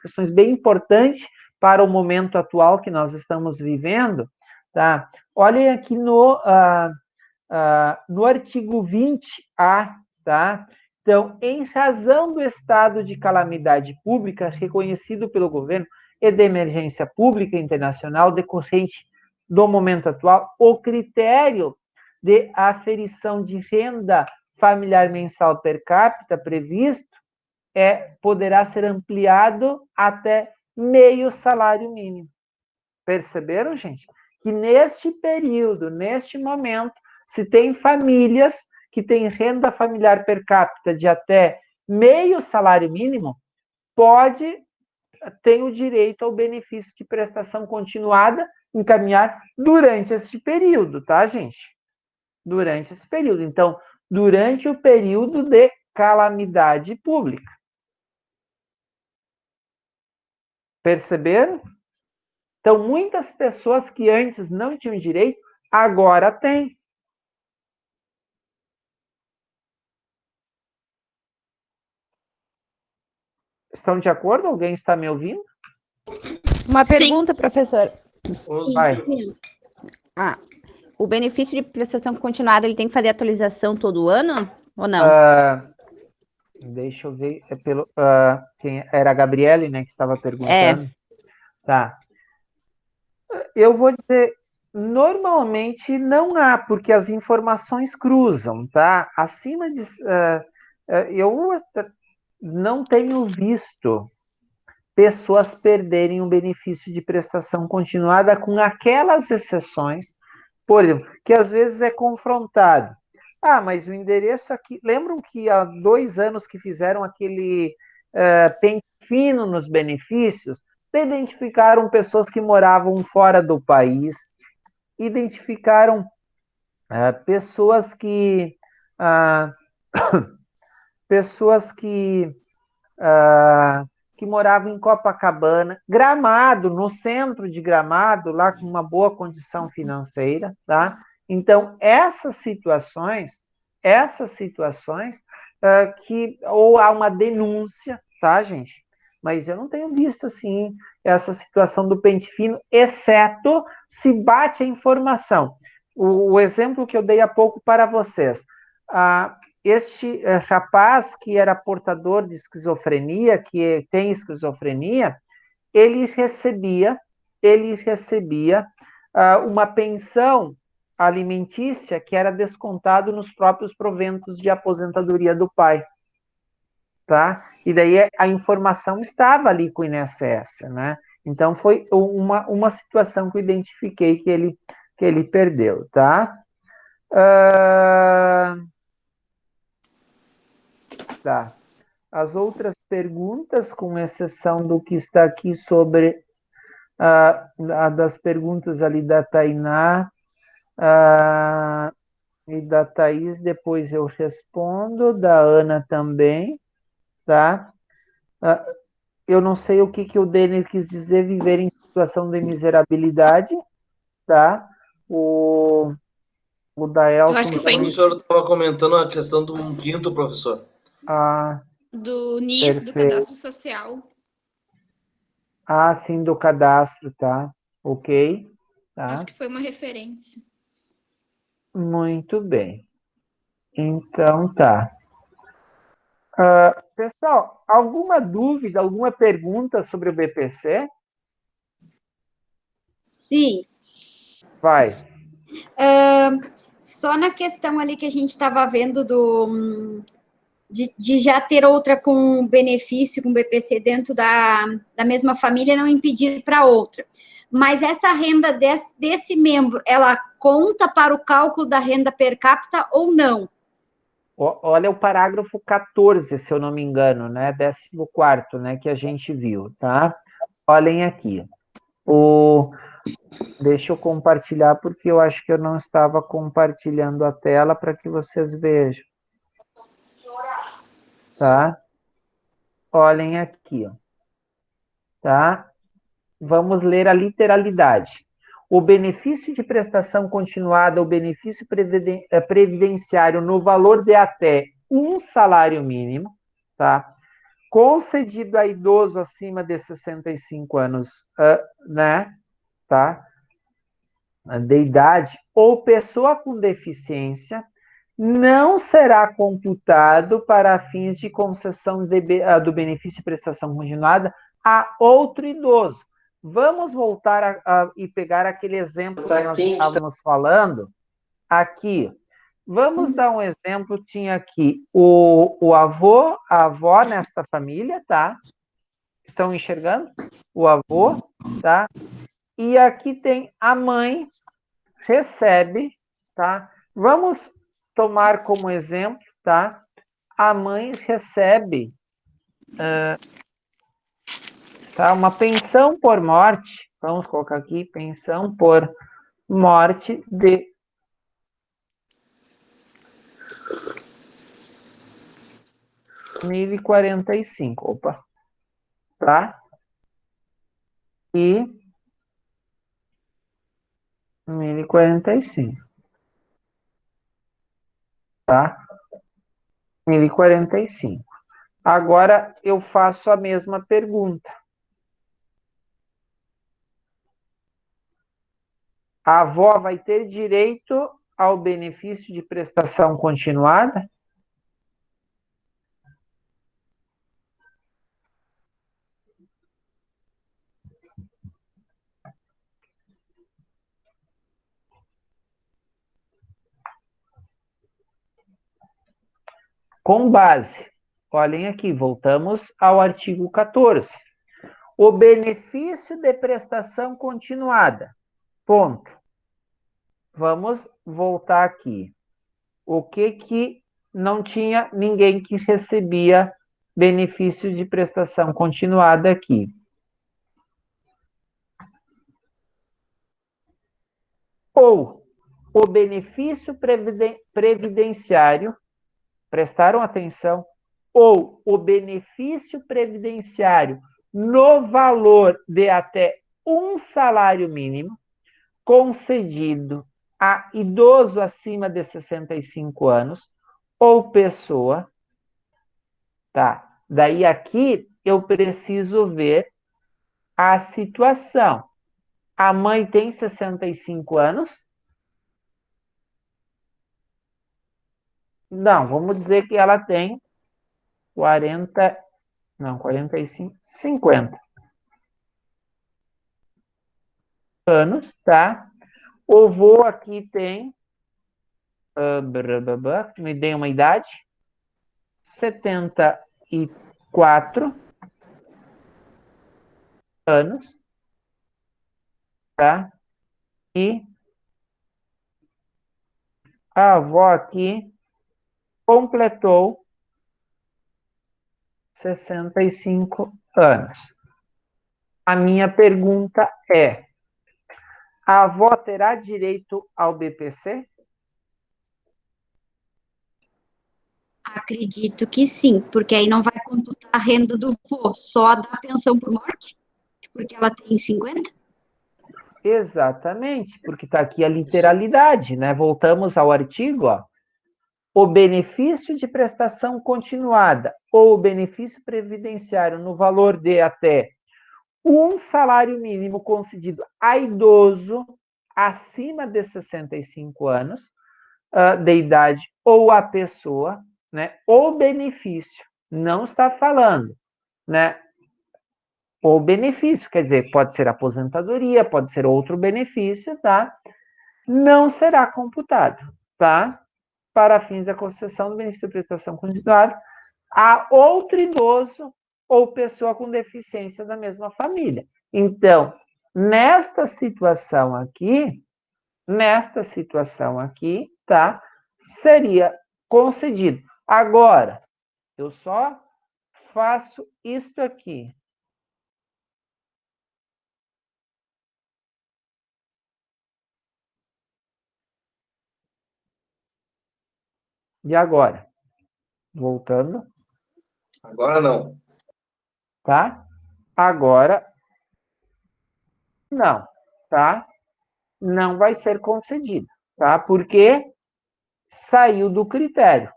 questões bem importantes para o momento atual que nós estamos vivendo, tá? Olhem aqui no artigo 20A, tá? Então, em razão do estado de calamidade pública reconhecido pelo governo e de emergência pública internacional decorrente do momento atual, o critério de aferição de renda familiar mensal per capita previsto poderá ser ampliado até meio salário mínimo. Perceberam, gente? Que neste período, neste momento, se tem famílias que têm renda familiar per capita de até meio salário mínimo, tem o direito ao benefício de prestação continuada encaminhar durante este período, tá, gente? durante esse período. Então, durante o período de calamidade pública. Perceberam? Então, muitas pessoas que antes não tinham direito, agora têm. Estão de acordo? Alguém está me ouvindo? Uma pergunta, professor. Vai. O benefício de prestação continuada, ele tem que fazer atualização todo ano ou não? Deixa eu ver. Quem era a Gabriele, né, que estava perguntando. Tá. Eu vou dizer, normalmente não há, porque as informações cruzam, tá? Acima de... eu não tenho visto pessoas perderem o benefício de prestação continuada com aquelas exceções, por exemplo, que às vezes é confrontado. Ah, mas o endereço aqui... Lembram que há 2 anos que fizeram aquele pente fino nos benefícios? Identificaram pessoas que moravam fora do país, identificaram pessoas que... pessoas que moravam em Copacabana, Gramado, no centro de Gramado, lá com uma boa condição financeira, tá? Então, essas situações que ou há uma denúncia, tá, gente? Mas eu não tenho visto, assim, essa situação do pente fino, exceto se bate a informação. O exemplo que eu dei há pouco para vocês, este rapaz que era portador de esquizofrenia, que tem esquizofrenia, ele recebia uma pensão alimentícia que era descontado nos próprios proventos de aposentadoria do pai, tá? E daí a informação estava ali com o INSS, né? Então foi uma situação que eu identifiquei que ele perdeu, tá? Tá. As outras perguntas, com exceção do que está aqui sobre das perguntas ali da Tainá e da Thaís, depois eu respondo, da Ana também, tá? Eu não sei o que o Denner quis dizer, viver em situação de miserabilidade, tá? O Daelton... Eu acho que O foi professor estava comentando a questão do 1/5, professor. do NIS, do Perfeito. Cadastro Social. Sim, do cadastro, tá? Ok. Tá. Acho que foi uma referência. Muito bem. Então, tá. Pessoal, alguma dúvida, alguma pergunta sobre o BPC? Sim. Vai. Só na questão ali que a gente estava vendo de já ter outra com benefício, com BPC dentro da mesma família, não impedir para outra. Mas essa renda desse membro, ela conta para o cálculo da renda per capita ou não? Olha o parágrafo 14, se eu não me engano, né? 14º, né? Que a gente viu, tá? Olhem aqui. Deixa eu compartilhar, porque eu acho que eu não estava compartilhando a tela para que vocês vejam. Tá? Olhem aqui, ó. Tá? Vamos ler a literalidade. O benefício de prestação continuada, o benefício previdenciário no valor de até um salário mínimo, tá? Concedido a idoso acima de 65 anos, né? Tá? De idade, ou pessoa com deficiência, não será computado para fins de concessão do benefício de prestação continuada a outro idoso. Vamos voltar e pegar aquele exemplo que nós estávamos falando aqui. Vamos dar um exemplo, tinha aqui o avô, a avó nesta família, tá? Estão enxergando? O avô, tá? E aqui tem a mãe, recebe, tá? Vamos tomar como exemplo, tá? A mãe recebe uma pensão por morte, vamos colocar aqui, pensão por morte de 1045. Opa. Tá? E 1045. Tá? 1045. Agora eu faço a mesma pergunta. A avó vai ter direito ao benefício de prestação continuada? Com base, olhem aqui, voltamos ao artigo 14. O benefício de prestação continuada. Ponto. Vamos voltar aqui. O que não tinha ninguém que recebia benefício de prestação continuada aqui? Ou o benefício previdenciário, prestaram atenção, ou o benefício previdenciário no valor de até um salário mínimo concedido a idoso acima de 65 anos ou pessoa, tá? Daí aqui eu preciso ver a situação. A mãe tem 65 anos? Não, vamos dizer que ela tem 45, 50 anos, tá? O vô aqui tem, me dê uma idade, 74 anos, tá? E a avó aqui completou 65 anos. A minha pergunta é: a avó terá direito ao BPC? Acredito que sim, porque aí não vai computar a renda do vô, só da pensão por morte, porque ela tem 50. Exatamente, porque está aqui a literalidade, né? Voltamos ao artigo, ó. O benefício de prestação continuada ou o benefício previdenciário no valor de até um salário mínimo concedido a idoso acima de 65 anos de idade ou a pessoa, né? O benefício, não está falando, né? O benefício, quer dizer, pode ser aposentadoria, pode ser outro benefício, tá? Não será computado, tá? Para fins da concessão do benefício de prestação continuada a outro idoso ou pessoa com deficiência da mesma família. Então, nesta situação aqui, tá? Seria concedido. Agora, eu só faço isto aqui. E agora? Voltando. Agora não. Tá? Agora, não, tá? Não vai ser concedido, tá? Porque saiu do critério.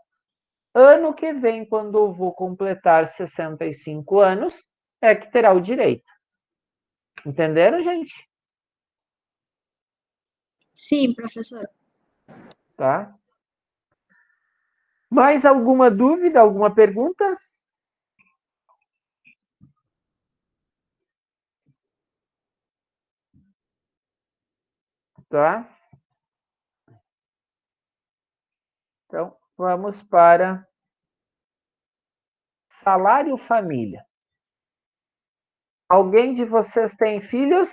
Ano que vem, quando eu vou completar 65 anos, é que terá o direito. Entenderam, gente? Sim, professor. Tá? Mais alguma dúvida, alguma pergunta? Tá? Então, vamos para salário família. Alguém de vocês tem filhos?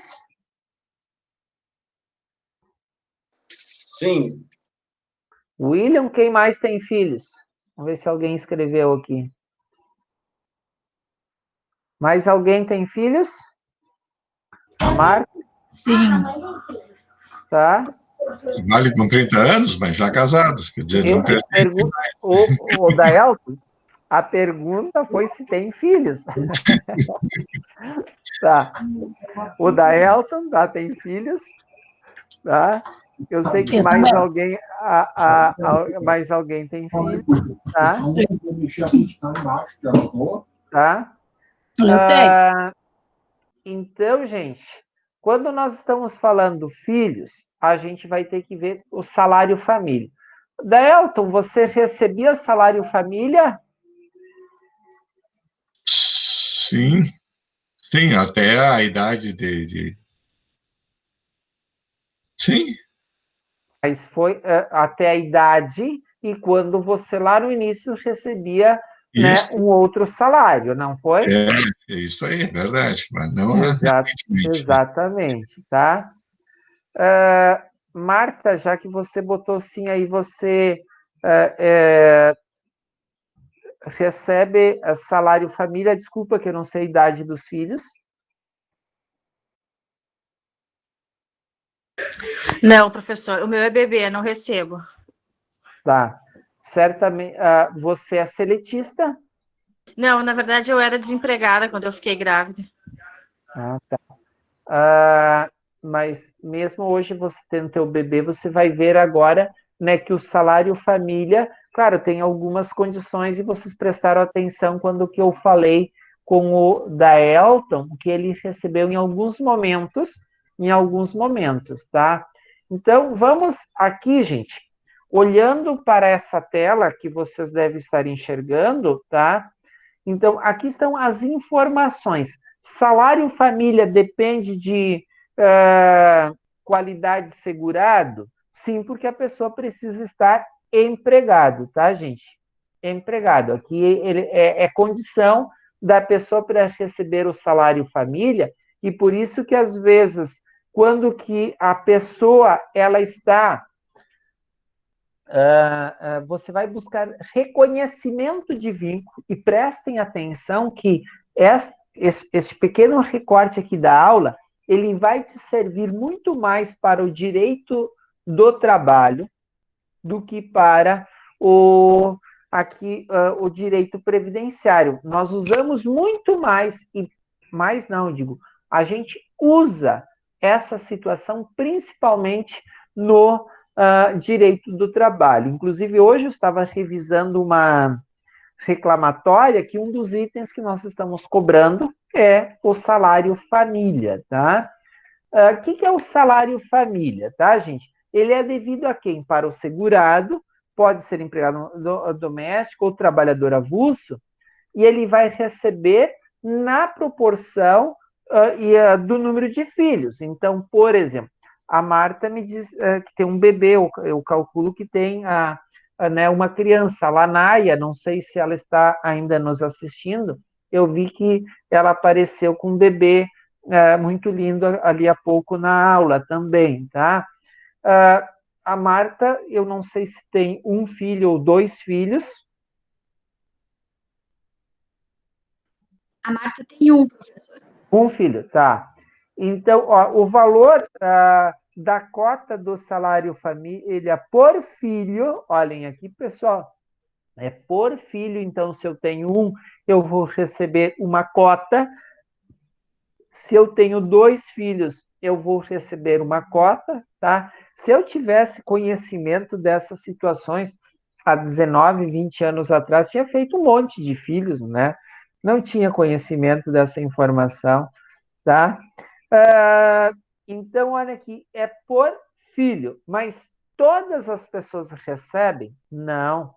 Sim. William, quem mais tem filhos? Vamos ver se alguém escreveu aqui. Mais alguém tem filhos? A Marta? Sim. Tá? Vale com 30 anos, mas já casados. Quer dizer, não perdeu. O Daelton, a pergunta foi se tem filhos. Tá. O Daelton, tá, tem filhos. Tá? Eu sei que mais alguém, mais alguém tem filho. Tá? Tá? Então, gente, quando nós estamos falando filhos, a gente vai ter que ver o salário família. Daelton, você recebia salário família? Sim, sim, até a idade Sim, Mas foi até a idade e quando você lá no início recebia, né, isso. um outro salário, não foi? É isso aí, é verdade. Mas não recentemente, né? Exatamente, tá? Marta, já que você botou sim aí, você recebe salário família, desculpa que eu não sei a idade dos filhos. Não, professor, o meu é bebê, não recebo. Tá. Certamente, você é seletista? Não, na verdade eu era desempregada quando eu fiquei grávida. Tá. Mas mesmo hoje você tendo teu bebê, você vai ver agora, né, que o salário família, claro, tem algumas condições e vocês prestaram atenção quando que eu falei com o Daelton, que ele recebeu em alguns momentos, tá? Então, vamos aqui, gente, olhando para essa tela que vocês devem estar enxergando, tá? Então, aqui estão as informações. Salário família depende de qualidade segurado? Sim, porque a pessoa precisa estar empregado, tá, gente? Empregado. Aqui ele é condição da pessoa para receber o salário família, e por isso que, às vezes, quando que a pessoa ela está você vai buscar reconhecimento de vínculo, e prestem atenção que esse pequeno recorte aqui da aula, ele vai te servir muito mais para o direito do trabalho do que para o direito previdenciário. Nós usamos muito mais, a gente usa essa situação principalmente no direito do trabalho. Inclusive, hoje eu estava revisando uma reclamatória que um dos itens que nós estamos cobrando é o salário família, tá? O que é o salário família, tá, gente? Ele é devido a quem? Para o segurado, pode ser empregado doméstico ou trabalhador avulso, e ele vai receber na proporção do número de filhos. Então, por exemplo, a Marta me diz que tem um bebê, eu calculo que tem né, uma criança, a Lanaia, não sei se ela está ainda nos assistindo, eu vi que ela apareceu com um bebê muito lindo ali há pouco na aula também, tá? A Marta, eu não sei se tem um filho ou dois filhos. A Marta tem um, professor. Um filho, tá. Então, ó, o valor da cota do salário família por filho, olhem aqui, pessoal, é por filho, então, se eu tenho um, eu vou receber uma cota. Se eu tenho dois filhos, eu vou receber uma cota, tá? Se eu tivesse conhecimento dessas situações há 19, 20 anos atrás, tinha feito um monte de filhos, né? Não tinha conhecimento dessa informação, tá? Então, olha aqui, é por filho, mas todas as pessoas recebem? Não.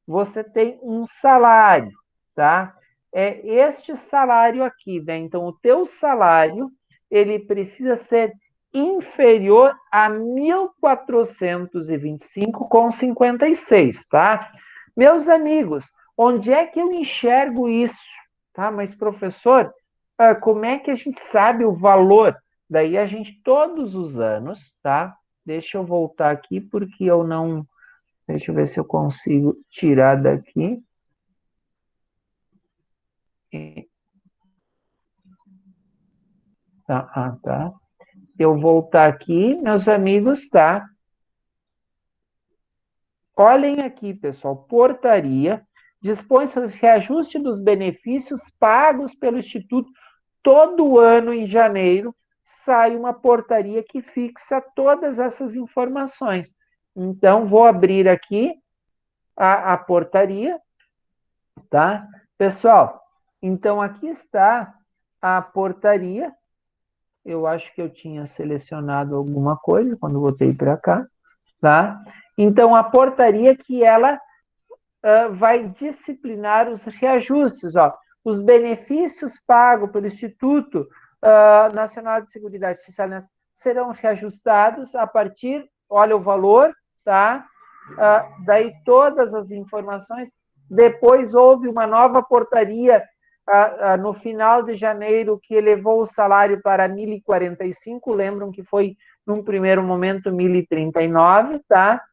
Você tem um salário, tá? É este salário aqui, né? Então, o teu salário, ele precisa ser inferior a 1.425,56, tá? Meus amigos, onde é que eu enxergo isso? Tá? Mas, professor, como é que a gente sabe o valor? Daí a gente, todos os anos, tá? Deixa eu voltar aqui, porque eu não... Deixa eu ver se eu consigo tirar daqui. Tá. Eu voltar aqui, meus amigos, tá? Olhem aqui, pessoal, portaria dispõe sobre o reajuste dos benefícios pagos pelo Instituto todo ano em janeiro. Sai uma portaria que fixa todas essas informações. Então, vou abrir aqui a portaria, tá? Pessoal, então aqui está a portaria. Eu acho que eu tinha selecionado alguma coisa quando voltei para cá, tá? Então, a portaria que ela vai disciplinar os reajustes, ó. Os benefícios pagos pelo Instituto Nacional de Seguridade Social serão reajustados a partir, olha o valor, tá? Daí todas as informações. Depois houve uma nova portaria no final de janeiro que elevou o salário para 1.045, lembram que foi, num primeiro momento, 1.039, tá?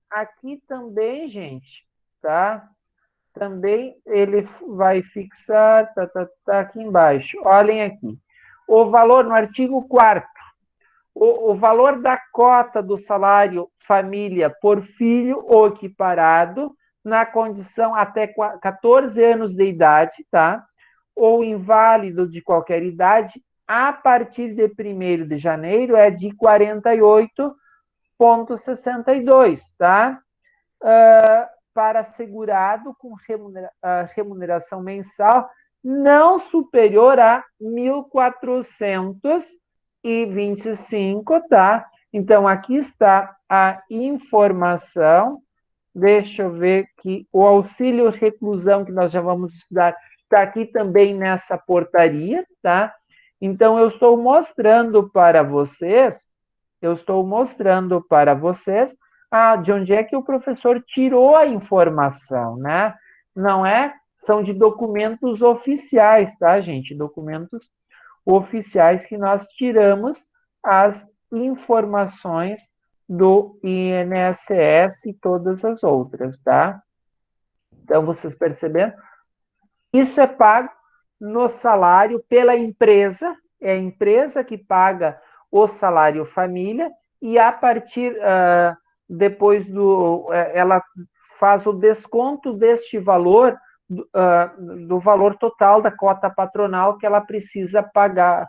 Aqui também, gente, tá? Também ele vai fixar, tá aqui embaixo. Olhem aqui. O valor no artigo 4º, o valor da cota do salário família por filho ou equiparado, na condição até 14 anos de idade, tá? Ou inválido de qualquer idade, a partir de 1º de janeiro, é de 48,62, tá? Para segurado com remuneração mensal não superior a 1.425, tá? Então, aqui está a informação. Deixa eu ver que o auxílio reclusão, que nós já vamos estudar, está aqui também nessa portaria, tá? Então, eu estou mostrando para vocês de onde é que o professor tirou a informação, né? Não é, são de documentos oficiais, tá, gente? Documentos oficiais que nós tiramos as informações do INSS e todas as outras, tá? Então, vocês perceberam? Isso é pago no salário pela empresa, é a empresa que paga o salário família, e a partir, depois ela faz o desconto deste valor, do valor total da cota patronal que ela precisa pagar,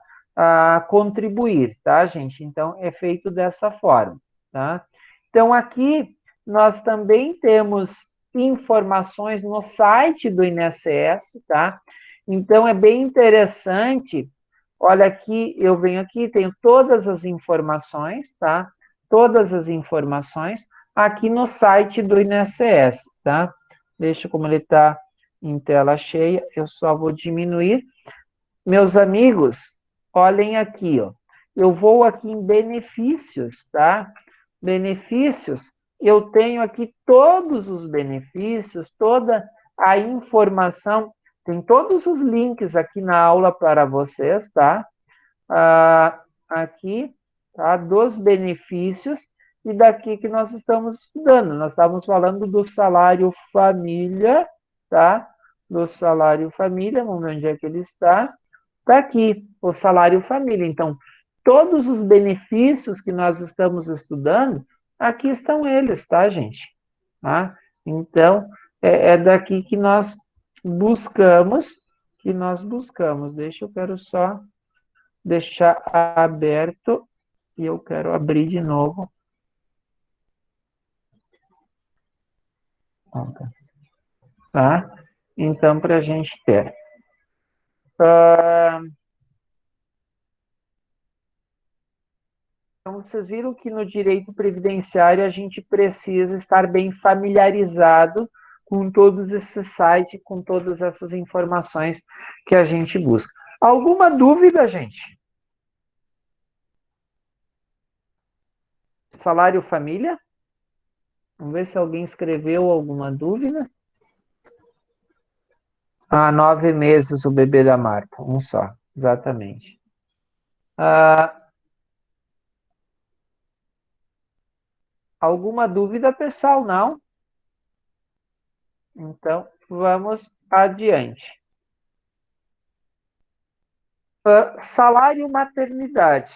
contribuir, tá, gente? Então, é feito dessa forma, tá? Então, aqui, nós também temos informações no site do INSS, tá? Então, é bem interessante. Olha aqui, eu venho aqui, tenho todas as informações, tá? Todas as informações aqui no site do INSS, tá? Deixa como ele está em tela cheia, eu só vou diminuir. Meus amigos, olhem aqui, ó. Eu vou aqui em benefícios, tá? Benefícios, eu tenho aqui todos os benefícios, toda a informação, tem todos os links aqui na aula para vocês, tá? Aqui, tá? Dos benefícios, e daqui que nós estamos estudando. Nós estávamos falando do salário família, tá? Do salário família, vamos ver onde é que ele está. Está aqui, o salário família. Então, todos os benefícios que nós estamos estudando, aqui estão eles, tá, gente? Tá? Então, é daqui que nós buscamos, Deixa, eu quero só deixar aberto, e eu quero abrir de novo. Tá? Então, para a gente ter. Então, vocês viram que no direito previdenciário a gente precisa estar bem familiarizado com todos esses sites, com todas essas informações que a gente busca. Alguma dúvida, gente? Salário família? Vamos ver se alguém escreveu alguma dúvida. 9 meses o bebê da Marta, um só, exatamente. Alguma dúvida, pessoal? Não? Então, vamos adiante. Salário maternidade.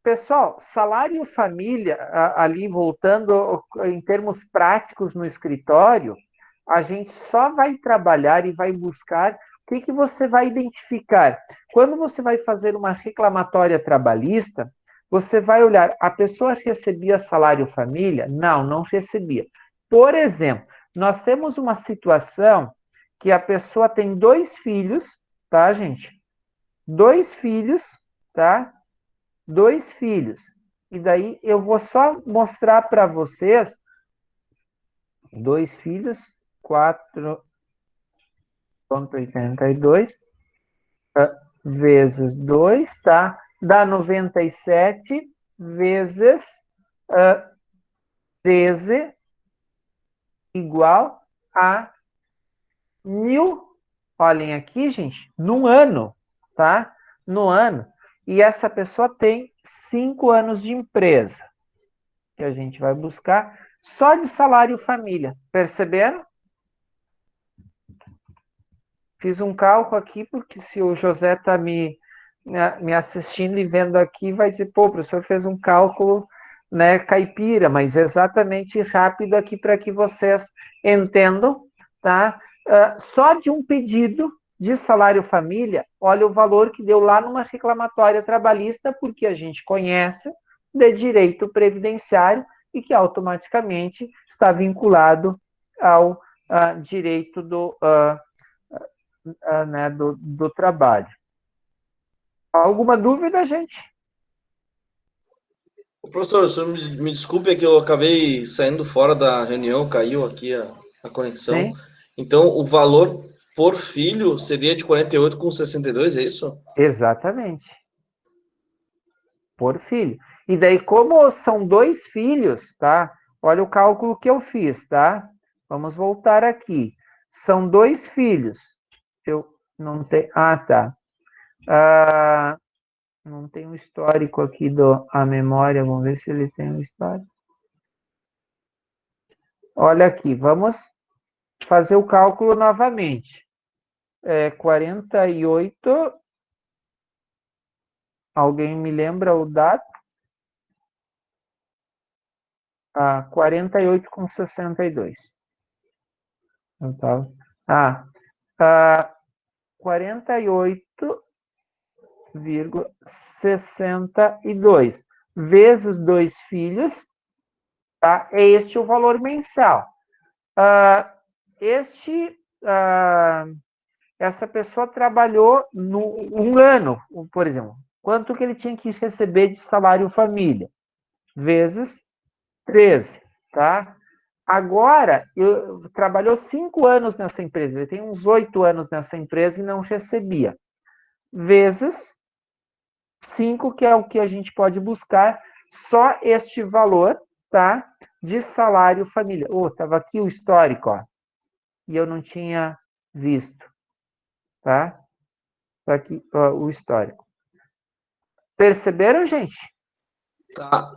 Pessoal, salário família, ali voltando em termos práticos no escritório, a gente só vai trabalhar e vai buscar o que você vai identificar. Quando você vai fazer uma reclamatória trabalhista, você vai olhar, a pessoa recebia salário família? Não, não recebia. Por exemplo, nós temos uma situação que a pessoa tem 2 filhos, tá, gente? 2 filhos, tá? 2 filhos. E daí eu vou só mostrar para vocês 2 filhos, 4,82 vezes 2, tá? Dá 97 vezes 13 igual a 1.000. Olhem aqui, gente, num ano, tá? No ano. E essa pessoa tem 5 anos de empresa, que a gente vai buscar só de salário família. Perceberam? Fiz um cálculo aqui, porque se o José está me assistindo e vendo aqui, vai dizer, pô, o professor fez um cálculo, né, caipira, mas exatamente rápido aqui para que vocês entendam, tá? Só de um pedido de salário família, olha o valor que deu lá numa reclamatória trabalhista, porque a gente conhece de direito previdenciário e que automaticamente está vinculado ao direito do trabalho. Alguma dúvida, gente? Professor, o senhor me desculpe, é que eu acabei saindo fora da reunião, caiu aqui a conexão. Sim. Então, o valor por filho seria de 48,62, é isso? Exatamente. Por filho. E daí, como são 2 filhos, tá? Olha o cálculo que eu fiz, tá? Vamos voltar aqui. São 2 filhos. Eu não tenho... Ah, tá. Não tem um histórico aqui a memória. Vamos ver se ele tem um histórico. Olha aqui, vamos fazer o cálculo novamente. 48... Alguém me lembra o dado? 48,62. Então, 48,62 vezes 2 filhos, tá? É este o valor mensal. Essa pessoa trabalhou um ano, por exemplo. Quanto que ele tinha que receber de salário família? Vezes 13, tá? Agora, trabalhou 5 anos nessa empresa, ele tem uns 8 anos nessa empresa e não recebia. Vezes 5, que é o que a gente pode buscar, só este valor, tá? De salário família. Estava aqui o histórico, ó, e eu não tinha visto, tá? Tá aqui, ó, o histórico. Perceberam, gente? Tá,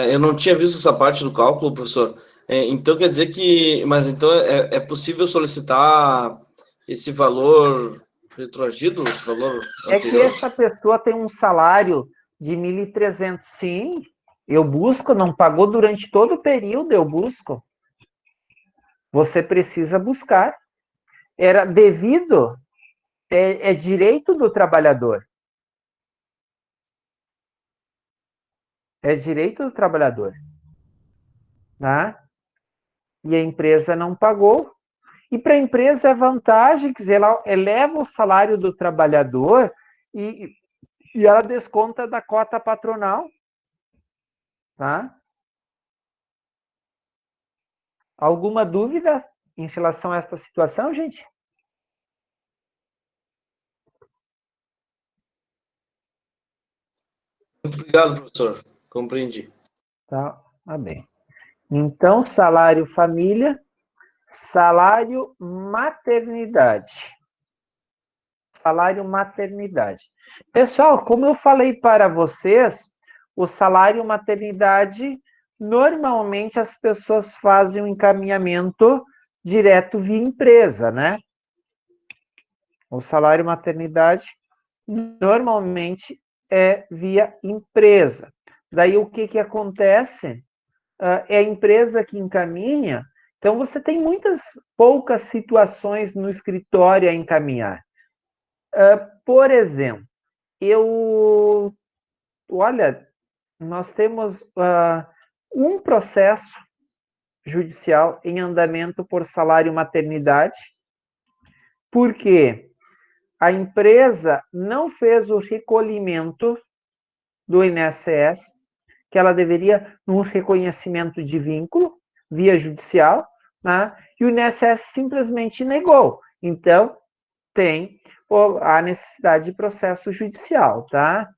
eu não tinha visto essa parte do cálculo, professor. Então quer dizer que, mas então é possível solicitar esse valor retroagido, esse valor anterior? É que essa pessoa tem um salário de 1.300, sim, eu busco, não pagou durante todo o período, eu busco. Você precisa buscar. Era devido, é direito do trabalhador. É direito do trabalhador. Tá? E a empresa não pagou. E para a empresa é vantagem, quer dizer, ela eleva o salário do trabalhador e ela desconta da cota patronal. Tá? Alguma dúvida em relação a esta situação, gente? Muito obrigado, professor. Compreendi. Tá bem. Então, salário família, salário maternidade. Salário maternidade. Pessoal, como eu falei para vocês, o salário maternidade, normalmente as pessoas fazem um encaminhamento direto via empresa, né? O salário maternidade, normalmente, é via empresa. Daí o que acontece? É a empresa que encaminha, então você tem poucas situações no escritório a encaminhar. Por exemplo, olha, nós temos um processo judicial em andamento por salário maternidade, porque a empresa não fez o recolhimento do INSS, que ela deveria, num reconhecimento de vínculo, via judicial, né? E o INSS simplesmente negou. Então, tem a necessidade de processo judicial, tá?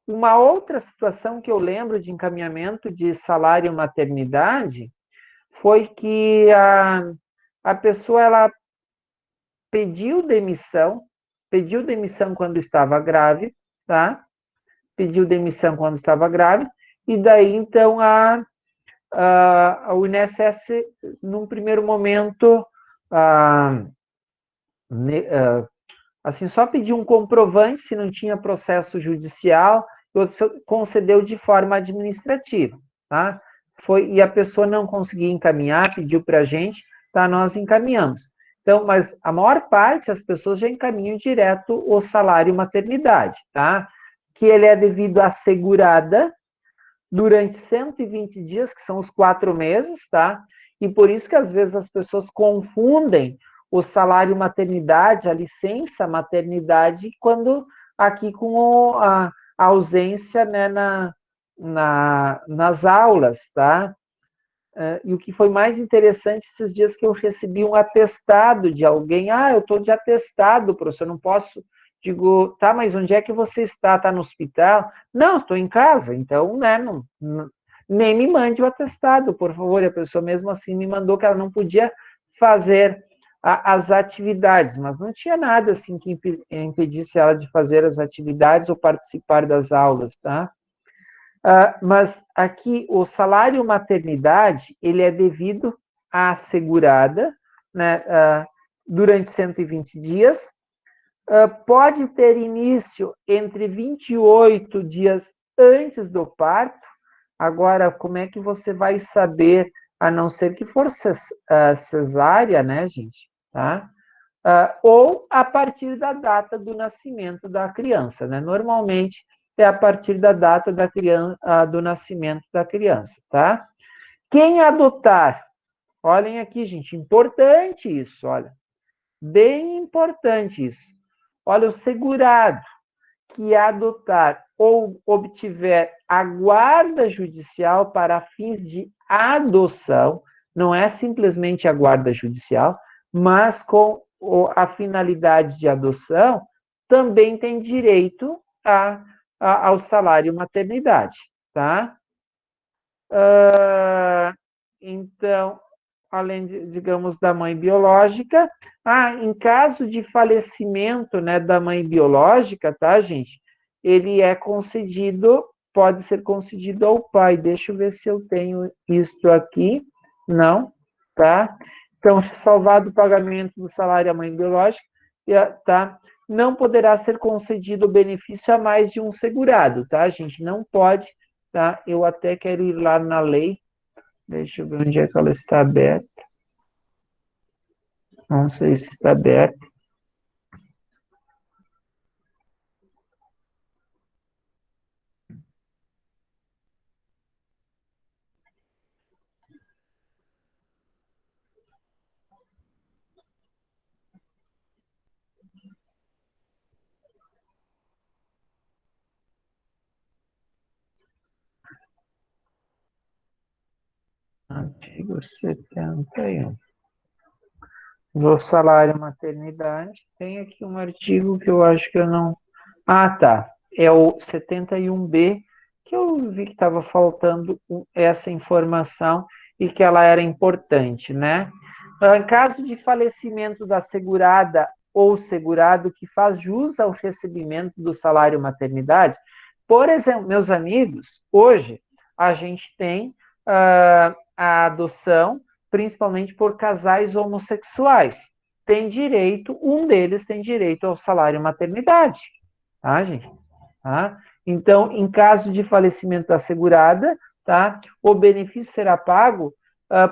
Uma outra situação que eu lembro de encaminhamento de salário maternidade foi que a pessoa, ela pediu demissão quando estava grávida, tá? Pediu demissão quando estava grávida, e daí, então, o INSS, num primeiro momento, assim, só pediu um comprovante se não tinha processo judicial, concedeu de forma administrativa, tá? E a pessoa não conseguia encaminhar, pediu para a gente, tá? Nós encaminhamos. Então, mas a maior parte, as pessoas já encaminham direto o salário maternidade, tá? Que ele é devido à segurada durante 120 dias, que são os 4 meses, tá? E por isso que às vezes as pessoas confundem o salário maternidade, a licença maternidade, quando aqui com a ausência, né, nas aulas, tá? E o que foi mais interessante esses dias que eu recebi um atestado de alguém, eu estou de atestado, professor, não posso, digo, tá, mas onde é que você está? Está no hospital? Não, estou em casa, então, né, nem me mande o atestado, por favor. E a pessoa mesmo assim me mandou que ela não podia fazer as atividades, mas não tinha nada assim que impedisse ela de fazer as atividades ou participar das aulas, tá? Mas aqui o salário maternidade, ele é devido à segurada, né, durante 120 dias, pode ter início entre 28 dias antes do parto. Agora, como é que você vai saber, a não ser que for cesárea, né, gente? Tá? Ou a partir da data do nascimento da criança, né? Normalmente é a partir da data do nascimento da criança, tá? Quem adotar, olhem aqui, gente, importante isso, olha, bem importante isso. Olha, o segurado que adotar ou obtiver a guarda judicial para fins de adoção, não é simplesmente a guarda judicial, mas com a finalidade de adoção, também tem direito ao salário maternidade, tá? Então, além, digamos, da mãe biológica, em caso de falecimento, né, da mãe biológica, tá, gente? Ele é concedido, pode ser concedido ao pai. Deixa eu ver se eu tenho isto aqui. Não, tá? Então, salvado o pagamento do salário à mãe biológica, tá? Não poderá ser concedido o benefício a mais de um segurado, tá, gente? Não pode, tá? Eu até quero ir lá na lei. Deixa eu ver onde é que ela está aberta. Não sei se está aberta. Artigo 71. Do salário maternidade, tem aqui um artigo que eu acho que eu não... tá. É o 71B, que eu vi que estava faltando essa informação e que ela era importante, né? Em caso de falecimento da segurada ou segurado que faz jus ao recebimento do salário maternidade, por exemplo, meus amigos, hoje a gente tem a adoção, principalmente por casais homossexuais. Um deles tem direito ao salário maternidade, tá, gente? Tá? Então, em caso de falecimento da segurada, tá? O benefício será pago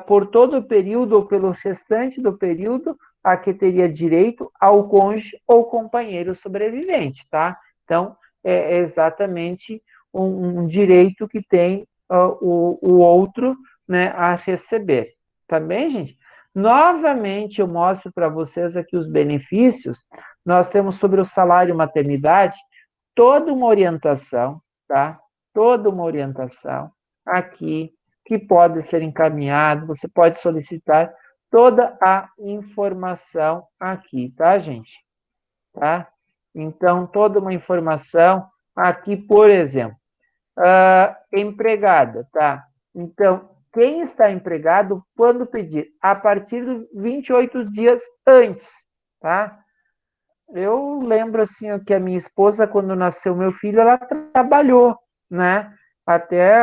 por todo o período ou pelo restante do período a que teria direito ao cônjuge ou companheiro sobrevivente, tá? Então, é exatamente um direito que tem o outro, né, a receber. Tá bem, gente? Novamente, eu mostro para vocês aqui os benefícios. Nós temos sobre o salário maternidade toda uma orientação, tá? Toda uma orientação aqui que pode ser encaminhado, você pode solicitar toda a informação aqui, tá, gente? Tá? Então, toda uma informação aqui, por exemplo, empregada, tá? Então, quem está empregado, quando pedir? A partir de 28 dias antes, tá? Eu lembro, assim, que a minha esposa, quando nasceu meu filho, ela trabalhou, né? Até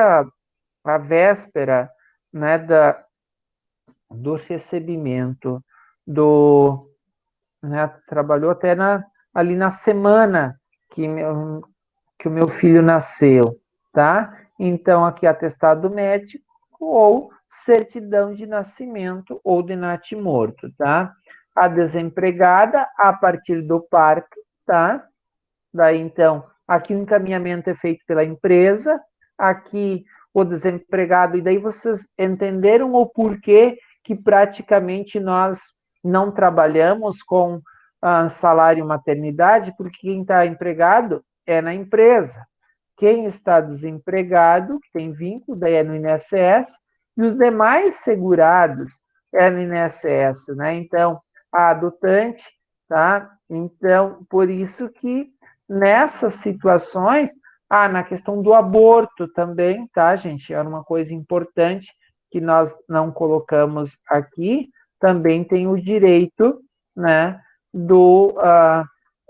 a véspera, né, do recebimento, né, trabalhou até ali na semana que o meu filho nasceu, tá? Então, aqui, atestado médico ou certidão de nascimento ou de natimorto, tá? A desempregada, a partir do parto, tá? Daí, então, aqui o encaminhamento é feito pela empresa, aqui o desempregado, e daí vocês entenderam o porquê que praticamente nós não trabalhamos com salário maternidade, porque quem está empregado é na empresa. Quem está desempregado, que tem vínculo, daí é no INSS, e os demais segurados é no INSS, né? Então, a adotante, tá? Então, por isso que nessas situações, na questão do aborto também, tá, gente? Era uma coisa importante que nós não colocamos aqui, também tem o direito, né, do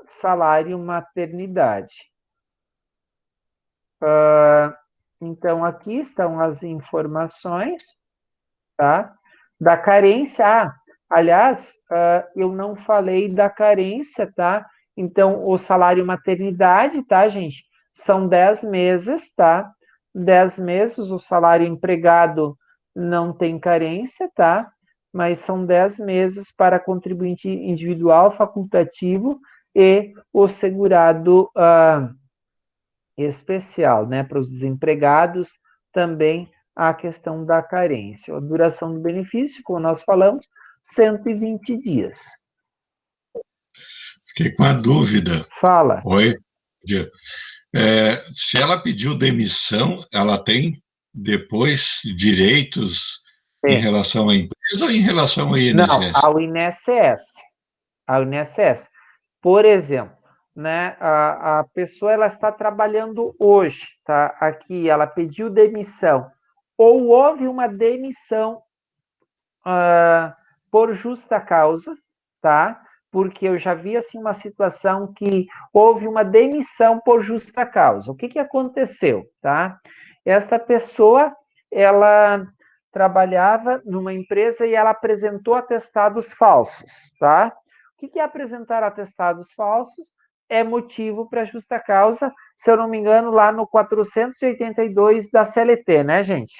salário maternidade. Então, aqui estão as informações, tá? Da carência. Aliás, eu não falei da carência, tá? Então, o salário maternidade, tá, gente? São 10 meses, tá? 10 meses, o salário empregado não tem carência, tá? Mas são 10 meses para contribuinte individual, facultativo e o segurado especial, né? Para os desempregados, também a questão da carência. A duração do benefício, como nós falamos, 120 dias. Fiquei com a dúvida. Fala. Oi. Se ela pediu demissão, ela tem depois direitos em relação à empresa ou em relação ao INSS? Não, ao INSS. Ao INSS. Por exemplo, né, a pessoa ela está trabalhando hoje, tá? Aqui ela pediu demissão ou houve uma demissão por justa causa, tá? Porque eu já vi assim uma situação que houve uma demissão por justa causa. O que que aconteceu, tá? Esta pessoa, ela trabalhava numa empresa e ela apresentou atestados falsos, tá? O que que é apresentar atestados falsos? É motivo para justa causa, se eu não me engano, lá no 482 da CLT, né, gente?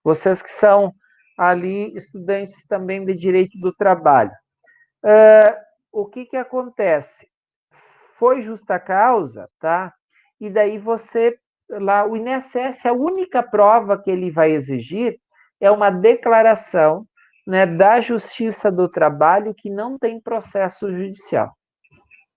Vocês que são ali estudantes também de direito do trabalho. O que que acontece? Foi justa causa, tá? E daí você, lá, o INSS, a única prova que ele vai exigir é uma declaração, né, da Justiça do Trabalho que não tem processo judicial.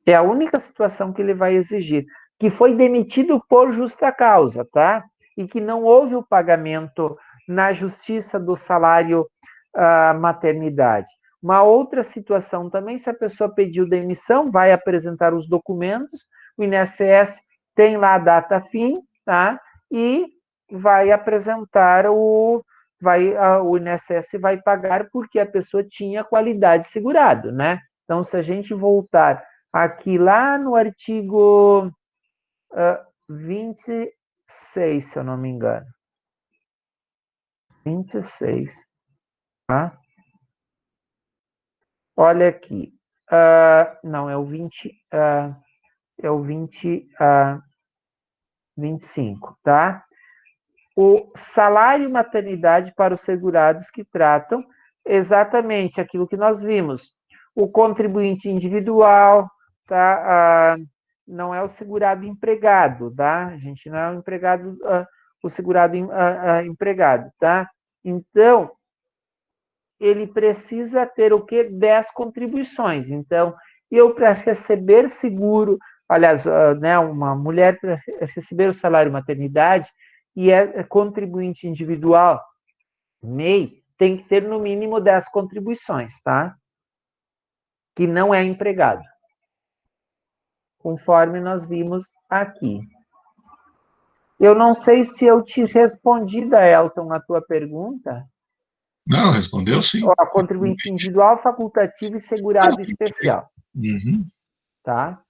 É a única situação que ele vai exigir, que foi demitido por justa causa, tá? E que não houve o pagamento na justiça do salário maternidade. Uma outra situação também, se a pessoa pediu demissão, vai apresentar os documentos, o INSS tem lá a data fim, tá? E vai apresentar o INSS vai pagar porque a pessoa tinha qualidade segurado, né? Então, se a gente voltar aqui lá no artigo 26, se eu não me engano. 26, tá? Olha aqui. Não, é o 20... é o 25, tá? O salário maternidade para os segurados que tratam exatamente aquilo que nós vimos. O contribuinte individual, tá? Não é o segurado empregado, tá? A gente não é o empregado, o segurado empregado, tá? Então, ele precisa ter o quê? 10 contribuições. Então, eu, para receber seguro, aliás, né, uma mulher para receber o salário maternidade e é contribuinte individual, MEI, tem que ter no mínimo 10 contribuições, tá? Que não é empregado. Conforme nós vimos aqui. Eu não sei se eu te respondi, Elton, a tua pergunta. Não, respondeu sim. A contribuinte individual, facultativo e segurado especial. Uhum. Tá?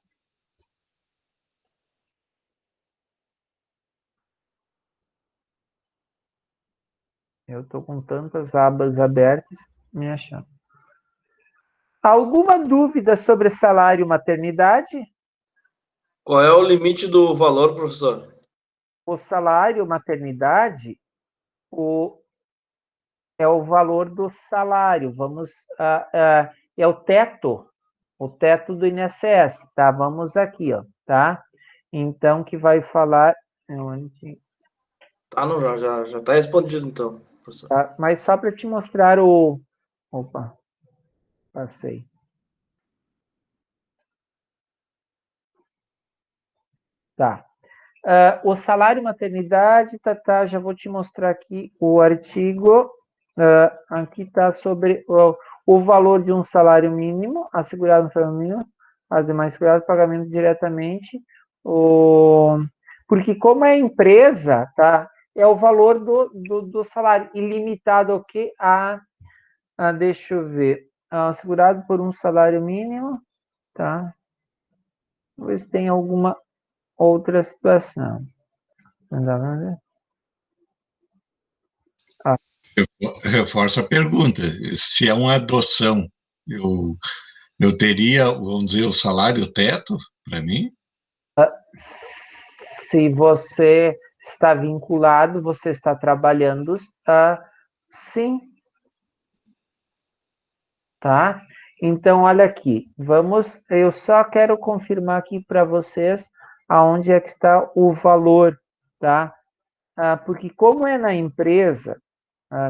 Eu estou com tantas abas abertas, me achando. Alguma dúvida sobre salário maternidade? Qual é o limite do valor, professor? O salário maternidade é o valor do salário. É o teto do INSS, tá? Vamos aqui, ó, tá? Então, que vai falar... Tá, não, já tá respondido, então, professor. Tá? Mas só para te mostrar o... Opa, passei. Tá. O salário maternidade, já vou te mostrar aqui o artigo. Aqui está sobre o valor de um salário mínimo, assegurado no salário mínimo, as demais seguradas, pagamento diretamente. Porque como é empresa, tá? É o valor do salário, ilimitado ao que? Deixa eu ver. Assegurado por um salário mínimo, tá? Vamos ver se tem alguma outra situação. Reforço a pergunta. Se é uma adoção, eu teria, vamos dizer, o salário teto para mim? Se você está vinculado, você está trabalhando, sim. Tá? Então, olha aqui, eu só quero confirmar aqui para vocês aonde é que está o valor, tá? Porque como é na empresa,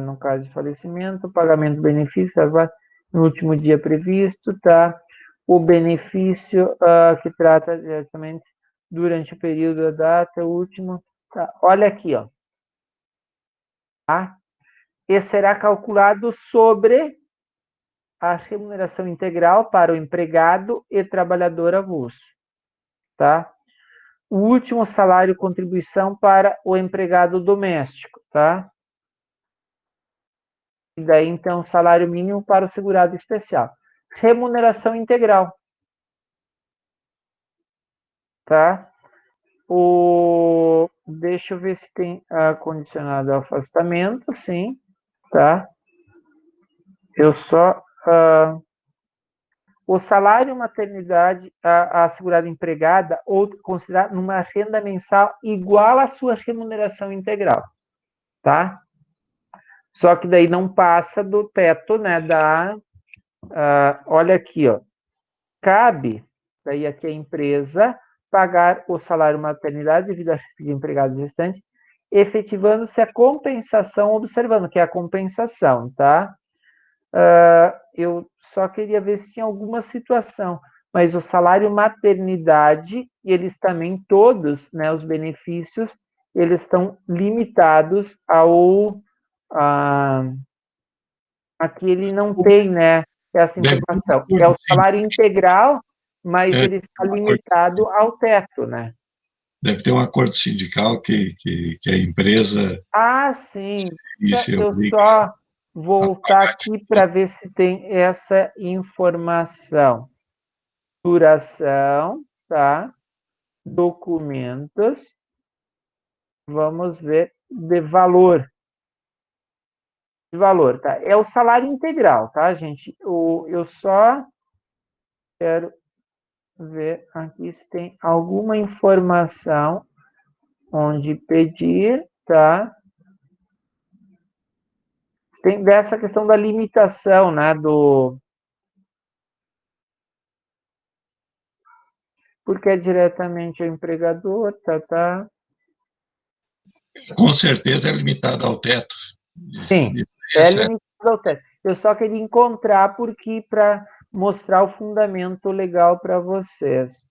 no caso de falecimento, pagamento do benefício, no último dia previsto, tá? O benefício que trata diretamente durante o período da data, o último, tá? Olha aqui, ó. Tá? Esse será calculado sobre a remuneração integral para o empregado e trabalhador avulso, tá? O último salário contribuição para o empregado doméstico, tá? E daí, então, salário mínimo para o segurado especial. Remuneração integral, tá? Deixa eu ver se tem condicionado ao afastamento, sim, tá? Eu só... o salário maternidade assegurada empregada ou considerado numa renda mensal igual à sua remuneração integral, tá? Só que daí não passa do teto, né, olha aqui, ó, cabe, daí aqui a empresa pagar o salário maternidade devido a de empregados restantes, efetivando-se a compensação, observando que é a compensação, tá? Eu só queria ver se tinha alguma situação, mas o salário maternidade, eles também todos, né, os benefícios, eles estão limitados aqui ele não tem, né, essa informação. É o salário integral, mas ele está limitado ao teto, né? Deve ter um acordo sindical que a empresa... Sim. Eu só voltar aqui para ver se tem essa informação. Duração, tá? Documentos. Vamos ver de valor. De valor, tá? É o salário integral, tá, gente? Eu só quero ver aqui se tem alguma informação onde pedir, tá? Tem dessa questão da limitação, né, porque é diretamente ao empregador, tá? Com certeza é limitado ao teto. Sim, é limitado ao teto. Eu só queria encontrar porque para mostrar o fundamento legal para vocês.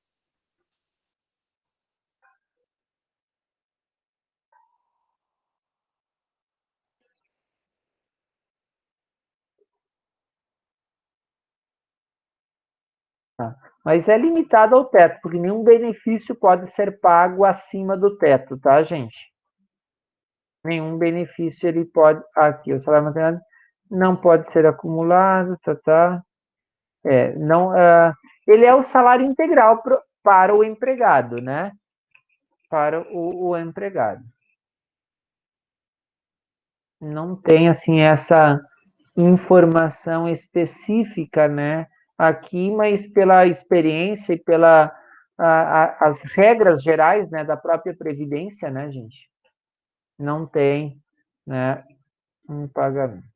Tá. Mas é limitado ao teto, porque nenhum benefício pode ser pago acima do teto, tá, gente? Nenhum benefício ele pode... Aqui, o salário maternidade não pode ser acumulado, tá? Não, ele é o salário integral para o empregado, né? Para o empregado. Não tem, assim, essa informação específica, né? Aqui, mas pela experiência e pela as regras gerais, né, da própria Previdência, né, gente? Não tem, né, um pagamento.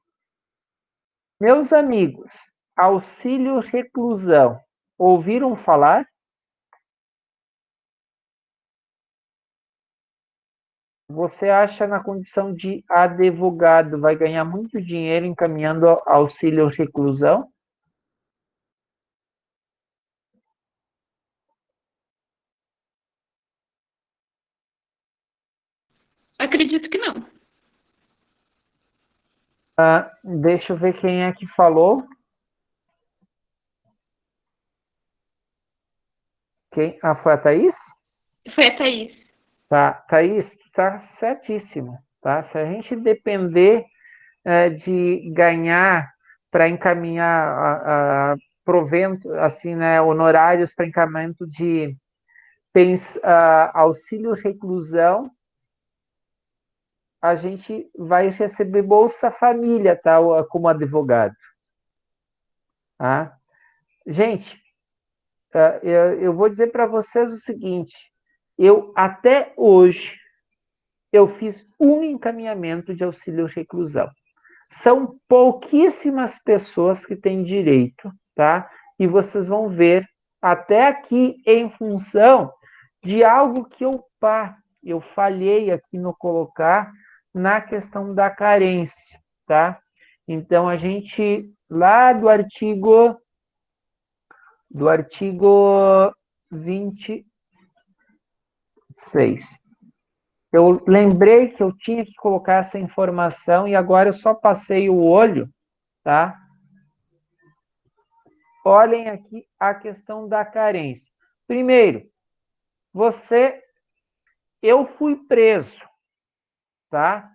Meus amigos, auxílio reclusão, ouviram falar? Você acha na condição de advogado vai ganhar muito dinheiro encaminhando auxílio reclusão? Acredito que não. Deixa eu ver quem é que falou. Quem? Foi a Thaís? Foi a Thaís. Tá, Thaís, tá certíssimo, tá? Se a gente depender de ganhar para encaminhar provento, assim, né, honorários para encaminhamento de auxílio reclusão, a gente vai receber Bolsa Família, tá? Como advogado. Tá? Gente, eu vou dizer para vocês o seguinte, até hoje, eu fiz um encaminhamento de auxílio reclusão. São pouquíssimas pessoas que têm direito, tá? E vocês vão ver até aqui em função de algo que eu falhei aqui no colocar na questão da carência, tá? Então, a gente, lá do artigo 26, eu lembrei que eu tinha que colocar essa informação e agora eu só passei o olho, tá? Olhem aqui a questão da carência. Primeiro, eu fui preso, tá?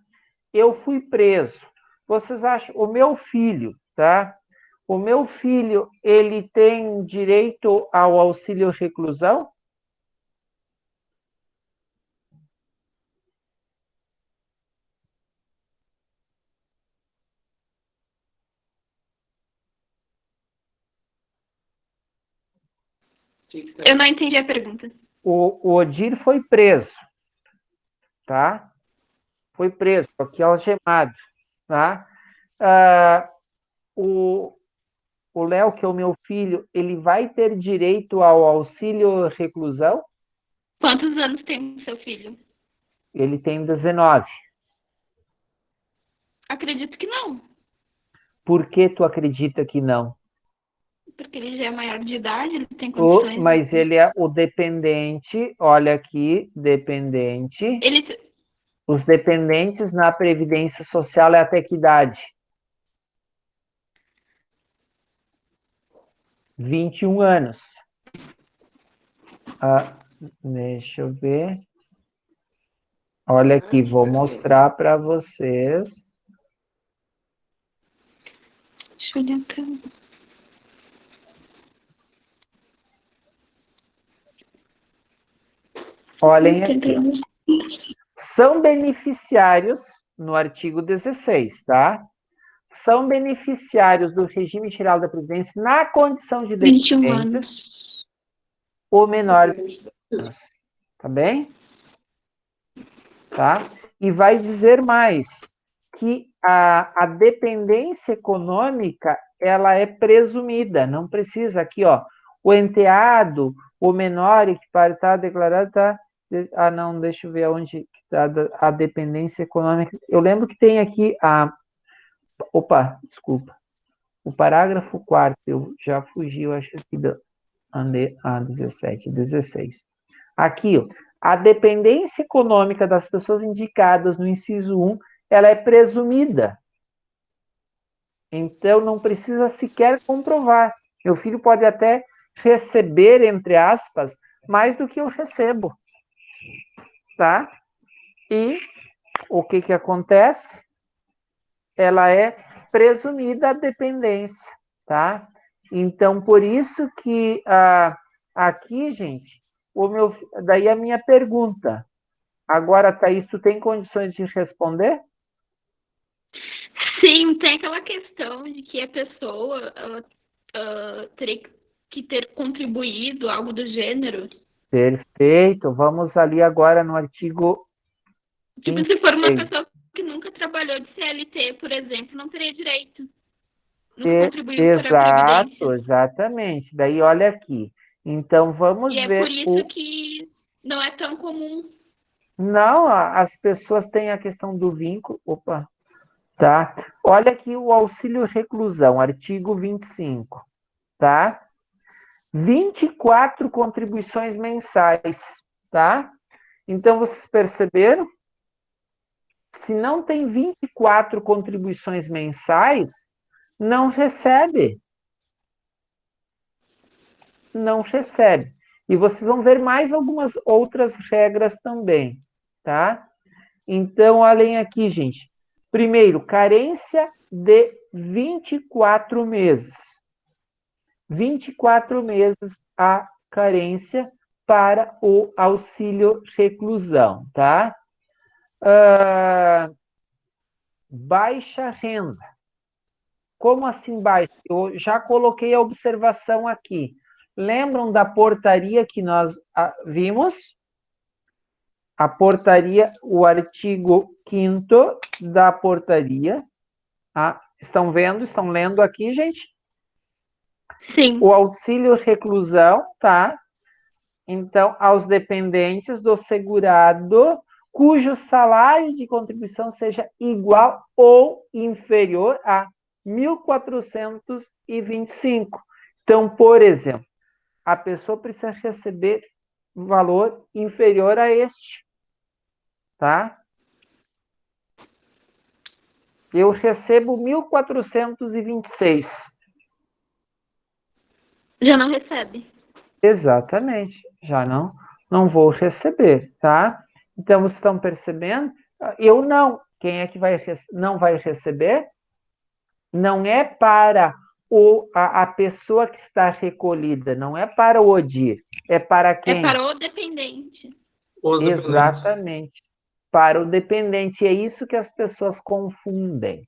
Eu fui preso. Vocês acham, o meu filho, tá? O meu filho, ele tem direito ao auxílio reclusão? Eu não entendi a pergunta. O Odir foi preso, tá? Foi preso, aqui algemado, tá? O Léo, que é o meu filho, ele vai ter direito ao auxílio reclusão? Quantos anos tem o seu filho? Ele tem 19. Acredito que não. Por que tu acredita que não? Porque ele já é maior de idade, ele tem condições. Mas ele é o dependente, olha aqui, dependente. Os dependentes na Previdência Social é até que idade? 21 anos. Deixa eu ver. Olha aqui, vou mostrar para vocês. Deixa eu olhar pra... Olhem aqui. São beneficiários, no artigo 16, tá? São beneficiários do regime geral da Previdência na condição de dependentes. o menor menos. Tá bem? Tá? E vai dizer mais, que a dependência econômica, ela é presumida, não precisa aqui, ó, o enteado, o menor equiparado está declarado, tá? Ah, não, deixa eu ver onde está a dependência econômica. Eu lembro que tem aqui opa, desculpa. O parágrafo 4º, eu já fugi, eu acho que andei 16. Aqui, ó, a dependência econômica das pessoas indicadas no inciso 1, ela é presumida. Então, não precisa sequer comprovar. Meu filho pode até receber, entre aspas, mais do que eu recebo. Tá? E o que acontece? Ela é presumida a dependência, tá? Então, por isso que aqui, gente, daí a minha pergunta. Agora, Thaís, tu tem condições de responder? Sim, tem aquela questão de que a pessoa teria que ter contribuído, algo do gênero. Perfeito. Vamos ali agora no artigo Tipo, se for uma 26. pessoa que nunca trabalhou de CLT, por exemplo, não teria direito. Nunca contribuiu para a Exato, Previdência. exatamente. Daí, olha aqui. Então, vamos E é ver por isso que não é tão comum. Não, as pessoas têm a questão do vínculo. Opa, tá? Olha aqui o auxílio reclusão, artigo 25, tá? 24 contribuições mensais, tá? Então, vocês perceberam? Se não tem 24 contribuições mensais, não recebe. Não recebe. E vocês vão ver mais algumas outras regras também, tá? Então, olhem aqui, gente. Primeiro, carência de 24 meses. 24 meses a carência para o auxílio reclusão, tá? Baixa renda. Como assim baixa? Eu já coloquei a observação aqui. Lembram da portaria que nós vimos? A portaria, o artigo 5º da portaria. Estão vendo? Estão lendo aqui, gente? Sim. O auxílio reclusão, tá? Então, aos dependentes do segurado cujo salário de contribuição seja igual ou inferior a 1.425. Então, por exemplo, a pessoa precisa receber valor inferior a este, tá? Eu recebo 1.426. Já não recebe. Exatamente, já não vou receber, tá? Então, vocês estão percebendo? Eu não. Quem é que não vai receber? Não é para a pessoa que está recolhida, não é para o ODIR, é para quem? É para o dependente. Os dependentes. Exatamente, para o dependente. É isso que as pessoas confundem,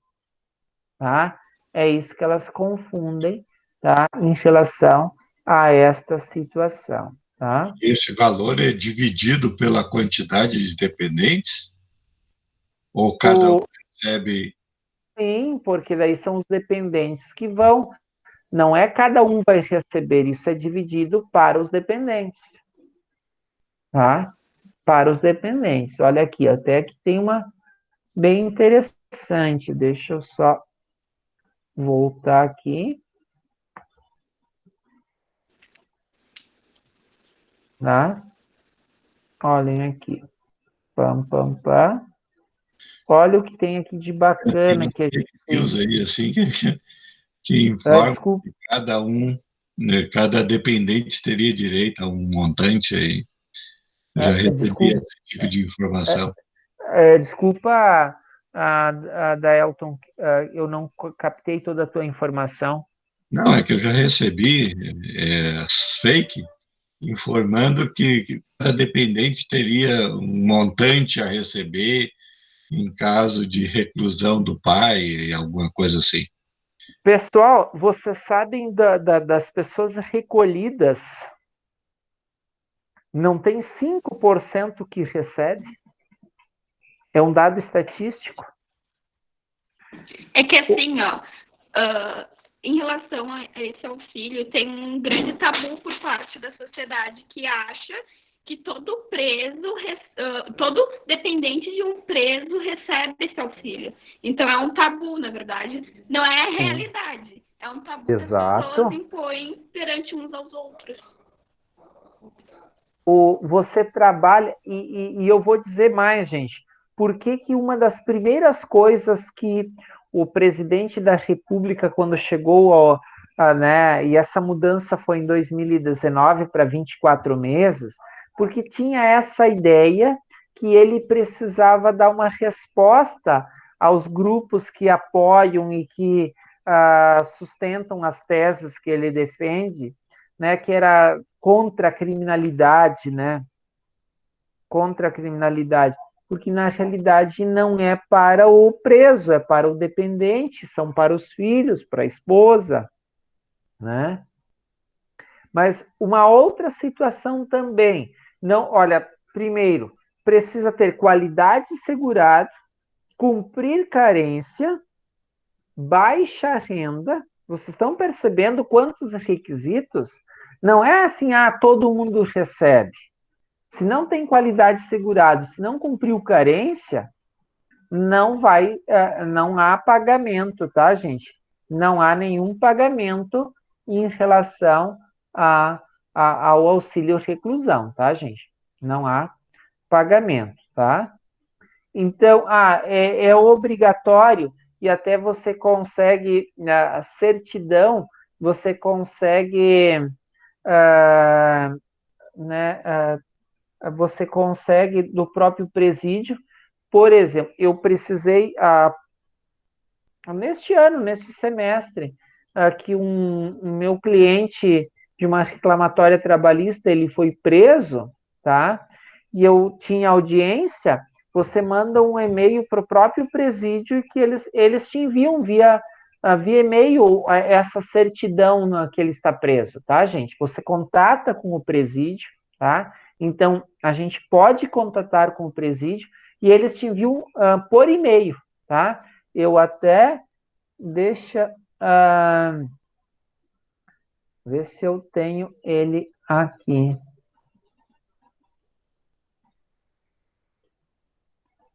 tá? É isso que elas confundem, tá? Em relação a esta situação, tá? Esse valor é dividido pela quantidade de dependentes? Ou cada um recebe... Sim, porque daí são os dependentes que vão. Não é cada um vai receber, isso é dividido para os dependentes. Tá? Para os dependentes. Olha aqui, até que tem uma bem interessante. Deixa eu só voltar aqui. Tá? Olhem aqui. Pam, pam, pam. Olha o que tem aqui de bacana que a gente tem. Aí, assim, que informa Desculpa. que cada um, né, cada dependente teria direito a um montante aí. Eu já recebi esse tipo de informação. Desculpa, Daelton, eu não captei toda a tua informação. Não, é que eu já recebi fake informando que cada dependente teria um montante a receber em caso de reclusão do pai, alguma coisa assim. Pessoal, vocês sabem das pessoas recolhidas? Não tem 5% que recebe? É um dado estatístico. É que assim, ó, em relação a esse auxílio, tem um grande tabu por parte da sociedade que acha que todo preso, todo dependente de um preso recebe esse auxílio. Então é um tabu, na verdade. Não é a realidade. É um tabu que as pessoas impõem perante uns aos outros. Você trabalha, e eu vou dizer mais, gente, por que uma das primeiras coisas que o presidente da República, quando chegou, né, e essa mudança foi em 2019 para 24 meses, porque tinha essa ideia que ele precisava dar uma resposta aos grupos que apoiam e que sustentam as teses que ele defende, né, que era contra a criminalidade, né? Contra a criminalidade. Porque, na realidade, não é para o preso, é para o dependente, são para os filhos, para a esposa, né? Mas uma outra situação também, não, olha, primeiro, precisa ter qualidade segurada, cumprir carência, baixa renda. Vocês estão percebendo quantos requisitos? Não é assim, todo mundo recebe. Se não tem qualidade segurada, se não cumpriu carência, não há pagamento, tá, gente? Não há nenhum pagamento em relação ao auxílio reclusão, tá, gente? Não há pagamento, tá? Então, é obrigatório e até você consegue, a certidão, você consegue, né, você consegue do próprio presídio. Por exemplo, eu precisei, neste ano, neste semestre, que um meu cliente de uma reclamatória trabalhista, ele foi preso, tá? E eu tinha audiência, você manda um e-mail para o próprio presídio que eles te enviam via e-mail essa certidão que ele está preso, tá, gente? Você contata com o presídio, tá? Então, a gente pode contatar com o presídio e eles te enviam por e-mail, tá? Eu até, deixa ver se eu tenho ele aqui,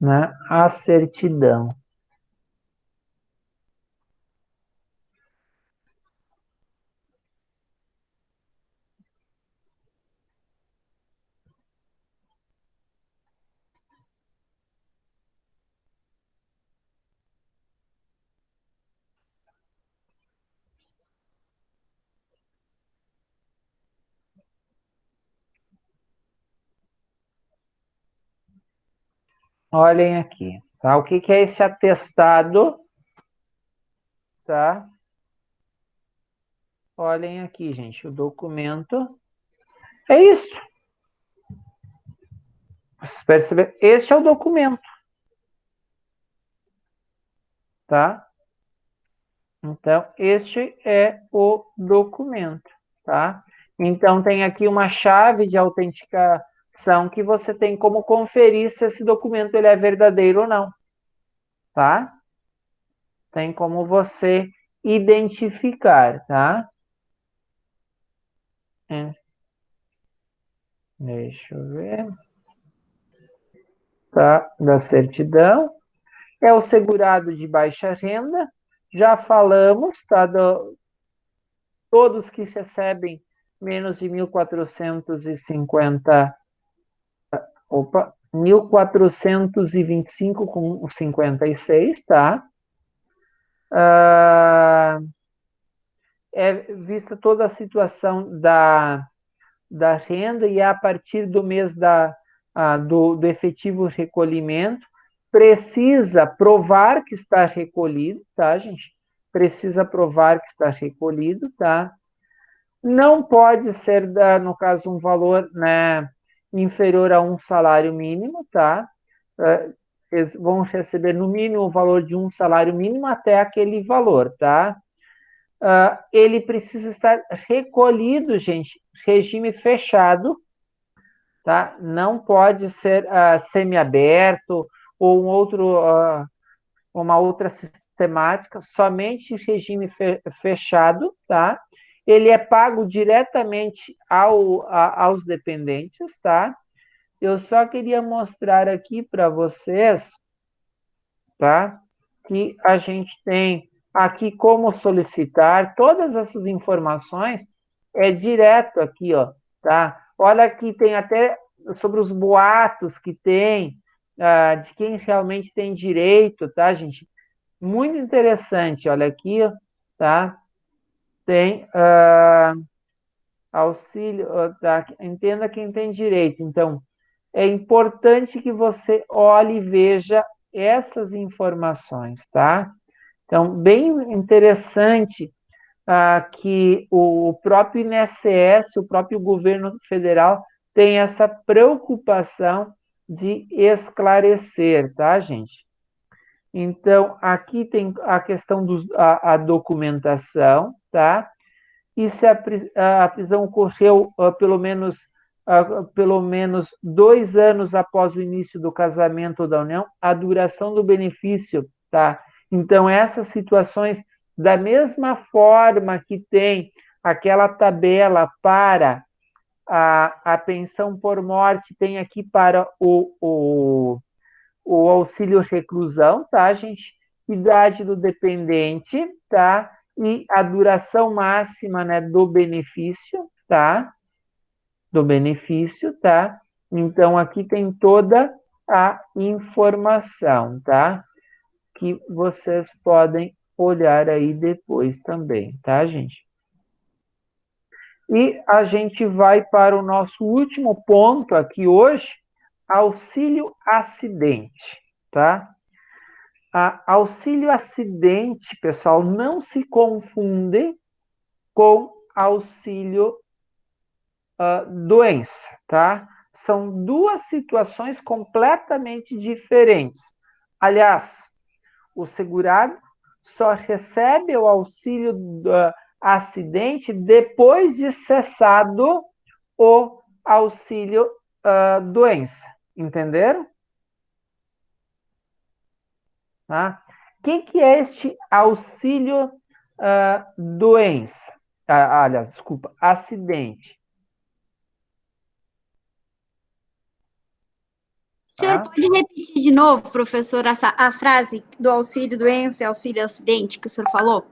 né? A certidão. Olhem aqui, tá? O que é esse atestado, tá? Olhem aqui, gente, o documento. É isso. Vocês perceberam? Este é o documento, tá? Então, este é o documento, tá? Então, tem aqui uma chave de autenticação que você tem como conferir se esse documento ele é verdadeiro ou não, tá? Tem como você identificar, tá? Deixa eu ver. Tá? Da certidão. É o segurado de baixa renda. Já falamos, tá? Todos que recebem menos de 1.450, 1.425,56, tá? É vista toda a situação da renda e a partir do mês do efetivo recolhimento, precisa provar que está recolhido, tá, gente? Precisa provar que está recolhido, tá? Não pode ser, no caso, um valor, né, inferior a um salário mínimo, tá? Eles vão receber, no mínimo, o valor de um salário mínimo até aquele valor, tá? Ele precisa estar recolhido, gente, regime fechado, tá? Não pode ser semiaberto ou uma outra sistemática, somente regime fechado, tá? Ele é pago diretamente aos dependentes, tá? Eu só queria mostrar aqui para vocês, tá? Que a gente tem aqui como solicitar todas essas informações, é direto aqui, ó, tá? Olha aqui, tem até sobre os boatos que tem, de quem realmente tem direito, tá, gente? Muito interessante, olha aqui, ó, tá? Tem auxílio, tá? Entenda quem tem direito. Então, é importante que você olhe e veja essas informações, tá? Então, bem interessante que o próprio INSS, o próprio governo federal, tem essa preocupação de esclarecer, tá, gente? Então, aqui tem a questão da documentação, tá? E se a prisão ocorreu pelo menos 2 anos após o início do casamento ou da união, a duração do benefício, tá? Então, essas situações, da mesma forma que tem aquela tabela para a pensão por morte, tem aqui para o auxílio reclusão, tá, gente? Idade do dependente, tá? E a duração máxima, né, do benefício, tá? Do benefício, tá? Então, aqui tem toda a informação, tá? Que vocês podem olhar aí depois também, tá, gente? E a gente vai para o nosso último ponto aqui hoje, auxílio acidente, tá? Auxílio acidente, pessoal, não se confunde com auxílio doença, tá? São duas situações completamente diferentes. Aliás, o segurado só recebe o auxílio acidente depois de cessado o auxílio doença. Entenderam? Tá? O que é este auxílio doença? Aliás, desculpa, acidente. O senhor pode repetir de novo, professor, a frase do auxílio doença e auxílio acidente que o senhor falou?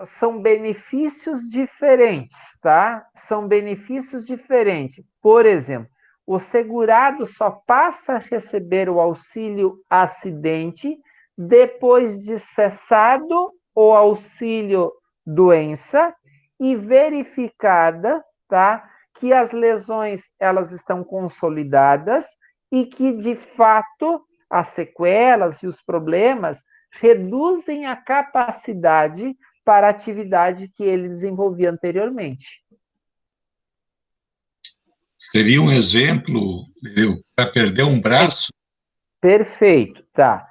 São benefícios diferentes, tá? São benefícios diferentes. Por exemplo, o segurado só passa a receber o auxílio acidente depois de cessado o auxílio doença e verificada, tá, que as lesões elas estão consolidadas e que, de fato, as sequelas e os problemas reduzem a capacidade para a atividade que ele desenvolvia anteriormente. Seria um exemplo para perder um braço? Perfeito, tá.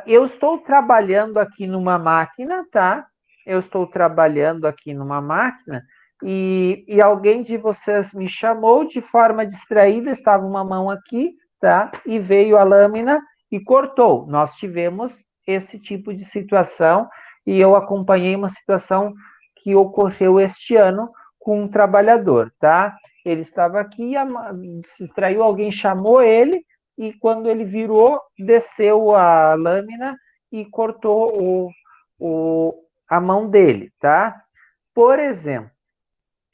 Eu estou trabalhando aqui numa máquina, tá? Eu estou trabalhando aqui numa máquina e alguém de vocês me chamou de forma distraída, estava uma mão aqui, tá? E veio a lâmina e cortou. Nós tivemos esse tipo de situação e eu acompanhei uma situação que ocorreu este ano com um trabalhador, tá? Ele estava aqui, se distraiu, alguém chamou ele e quando ele virou, desceu a lâmina e cortou a mão dele, tá? Por exemplo,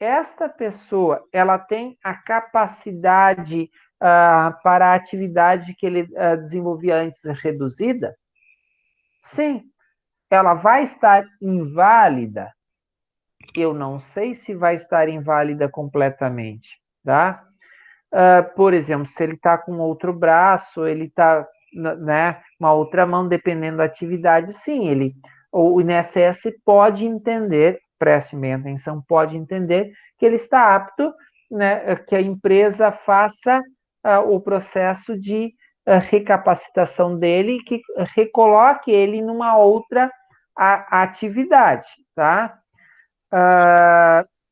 esta pessoa, ela tem a capacidade para a atividade que ele desenvolvia antes reduzida? Sim. Ela vai estar inválida? Eu não sei se vai estar inválida completamente, tá? Por exemplo, se ele está com outro braço, ele está, né, uma outra mão, dependendo da atividade, sim, o INSS pode entender, preste bem atenção, pode entender que ele está apto, né, que a empresa faça o processo de recapacitação dele e que recoloque ele numa outra atividade, tá?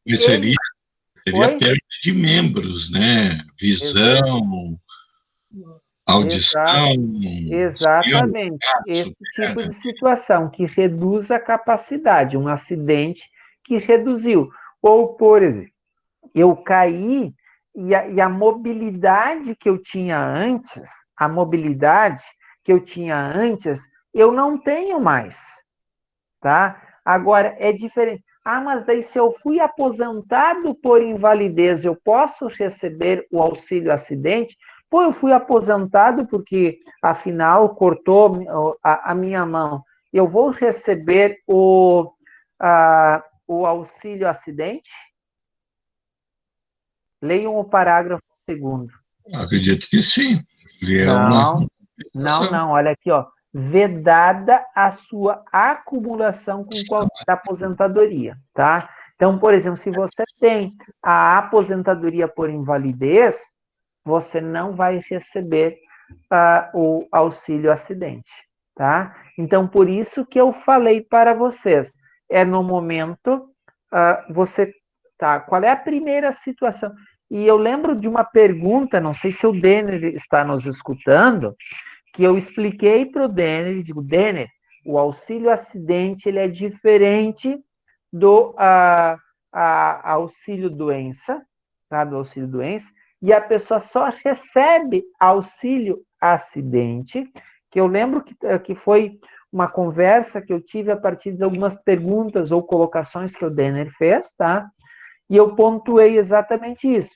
Seria perda de de membros, né? Visão, audição, Exatamente. Esse tipo de situação que reduz a capacidade, um acidente que reduziu. Ou, por exemplo, eu caí e a mobilidade que eu tinha antes, eu não tenho mais, tá? Agora, é diferente. Ah, mas daí se eu fui aposentado por invalidez, eu posso receber o auxílio acidente? Pô, eu fui aposentado porque, afinal, cortou a minha mão. Eu vou receber o auxílio acidente? Leiam o parágrafo 2º. Acredito que sim. Ele é Não, olha aqui, ó. Vedada a sua acumulação com qualquer aposentadoria, tá? Então, por exemplo, se você tem a aposentadoria por invalidez, você não vai receber o auxílio acidente, tá? Então, por isso que eu falei para vocês, no momento, tá? Qual é a primeira situação? E eu lembro de uma pergunta, não sei se o Denner está nos escutando, que eu expliquei para o Denner, digo, Denner, o auxílio acidente ele é diferente do auxílio doença, tá? Do auxílio doença, e a pessoa só recebe auxílio acidente, que eu lembro que foi uma conversa que eu tive a partir de algumas perguntas ou colocações que o Denner fez, tá? E eu pontuei exatamente isso,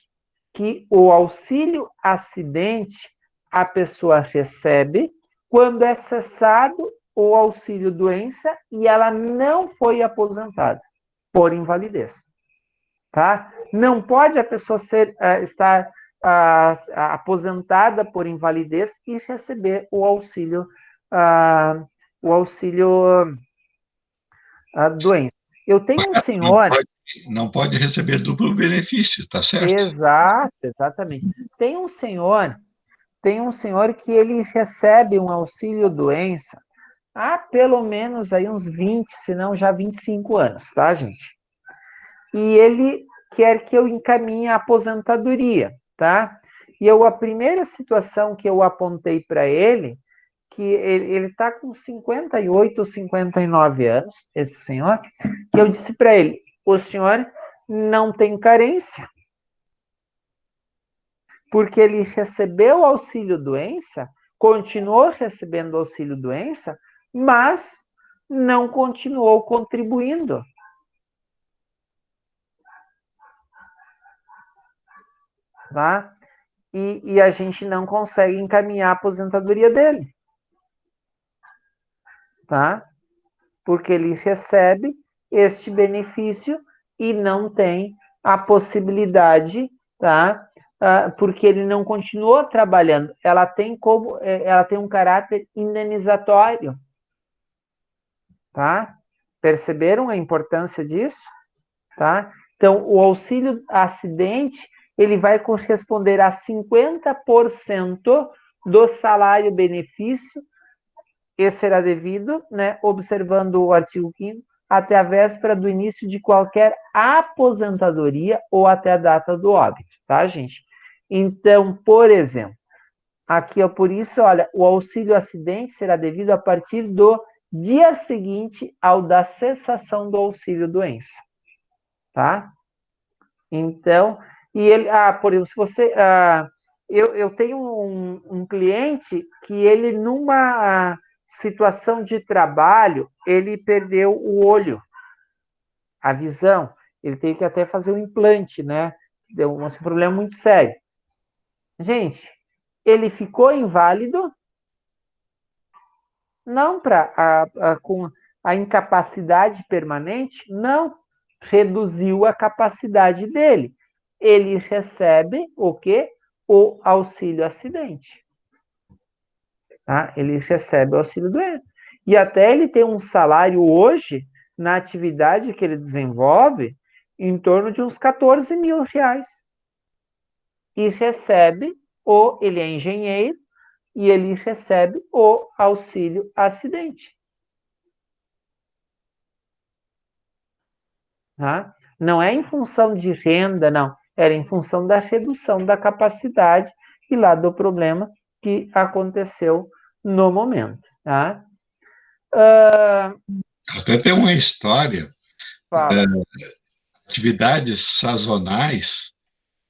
que o auxílio acidente a pessoa recebe quando é cessado o auxílio doença e ela não foi aposentada por invalidez, tá? Não pode a pessoa estar aposentada por invalidez e receber o auxílio doença. Eu tenho um senhor... Não pode receber duplo benefício, tá certo? Exato, exatamente. Tem um senhor que ele recebe um auxílio doença há pelo menos aí uns 20, se não já 25 anos, tá, gente? E ele quer que eu encaminhe a aposentadoria, tá? E a primeira situação que eu apontei para ele, que ele está com 58 ou 59 anos, esse senhor, que eu disse para ele, o senhor não tem carência, porque ele recebeu o auxílio-doença, continuou recebendo o auxílio-doença, mas não continuou contribuindo. Tá? E a gente não consegue encaminhar a aposentadoria dele. Tá? Porque ele recebe este benefício e não tem a possibilidade, tá? Porque ele não continuou trabalhando. Ela tem um caráter indenizatório, tá? Perceberam a importância disso? Tá? Então, o auxílio acidente, ele vai corresponder a 50% do salário-benefício, esse será devido, né, observando o artigo 5º, até a véspera do início de qualquer aposentadoria ou até a data do óbito, tá, gente? Então, por exemplo, aqui, por isso, olha, o auxílio acidente será devido a partir do dia seguinte ao da cessação do auxílio doença, tá? Então, e ele, por exemplo, se você, eu tenho um cliente que ele, numa situação de trabalho, ele perdeu o olho, a visão, ele teve que até fazer um implante, né? Deu um problema muito sério. Gente, ele ficou inválido, não com a incapacidade permanente, não, reduziu a capacidade dele. Ele recebe o quê? O auxílio acidente. Tá? Ele recebe o auxílio doença. E até ele tem um salário hoje, na atividade que ele desenvolve, em torno de uns 14 mil reais. E recebe, ele é engenheiro, e ele recebe o auxílio acidente. Tá? Não é em função de renda, não. era em função da redução da capacidade e lá do problema que aconteceu no momento, tá? Até tem uma história, Fala. atividades sazonais,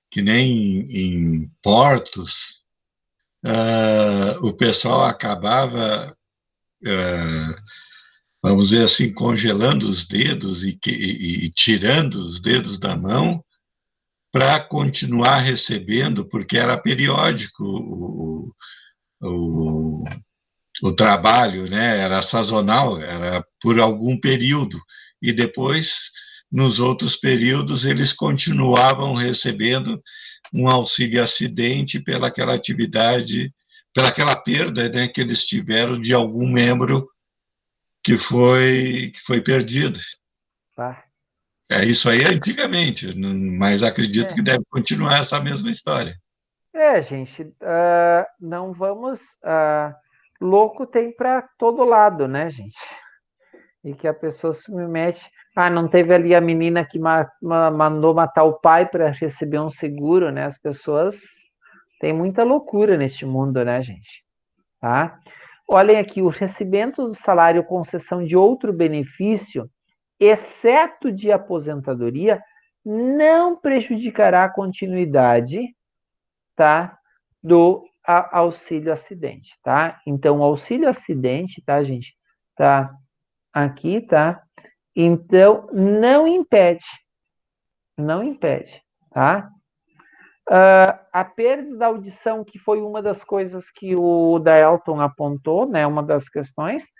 que nem em portos, o pessoal acabava, vamos dizer assim, congelando os dedos e tirando os dedos da mão para continuar recebendo, porque era periódico o, o trabalho, né? Era sazonal, era por algum período. E depois, nos outros períodos, eles continuavam recebendo um auxílio acidente pelaquela atividade, pelaquela perda, né, que eles tiveram de algum membro que foi perdido. Tá. É isso aí antigamente, mas acredito que deve continuar essa mesma história. Gente, não vamos. Louco tem para todo lado, né, gente? E que a pessoa se mete. Não teve ali a menina que mandou matar o pai para receber um seguro, né? As pessoas têm muita loucura neste mundo, né, gente? Tá? Olhem aqui, o recebimento do salário com concessão de outro benefício, exceto de aposentadoria, não prejudicará a continuidade, tá, do auxílio acidente, tá? Então, o auxílio acidente, tá, gente? Tá aqui, tá? Então, não impede, tá? A perda da audição, que foi uma das coisas que o Daelton apontou, né? Uma das questões,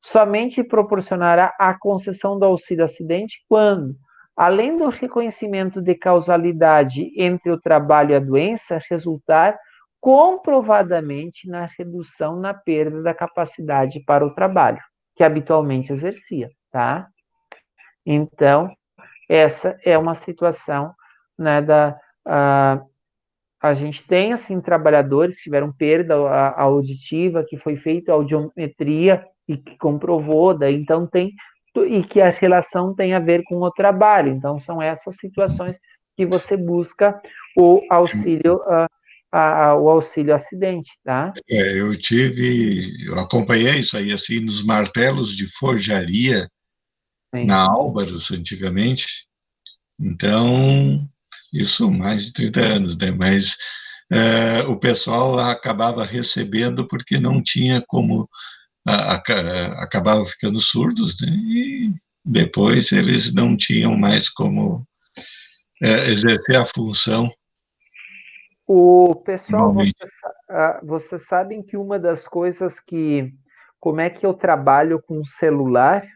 somente proporcionará a concessão do auxílio acidente quando, além do reconhecimento de causalidade entre o trabalho e a doença, resultar comprovadamente na redução na perda da capacidade para o trabalho, que habitualmente exercia, tá? Então, essa é uma situação, né, a gente tem, assim, trabalhadores que tiveram perda auditiva, que foi feita audiometria e que comprovou, daí então tem, e que a relação tem a ver com o trabalho. Então, são essas situações que você busca o auxílio, o auxílio acidente, tá? Eu acompanhei isso aí, assim, nos martelos de forjaria, Sim. na Álvaros, antigamente. Então, isso mais de 30 anos, né? Mas o pessoal acabava recebendo porque não tinha como, acabava ficando surdos, né? E depois eles não tinham mais como exercer a função. O pessoal, Normalmente. vocês sabem que uma das coisas como é que eu trabalho com o celular?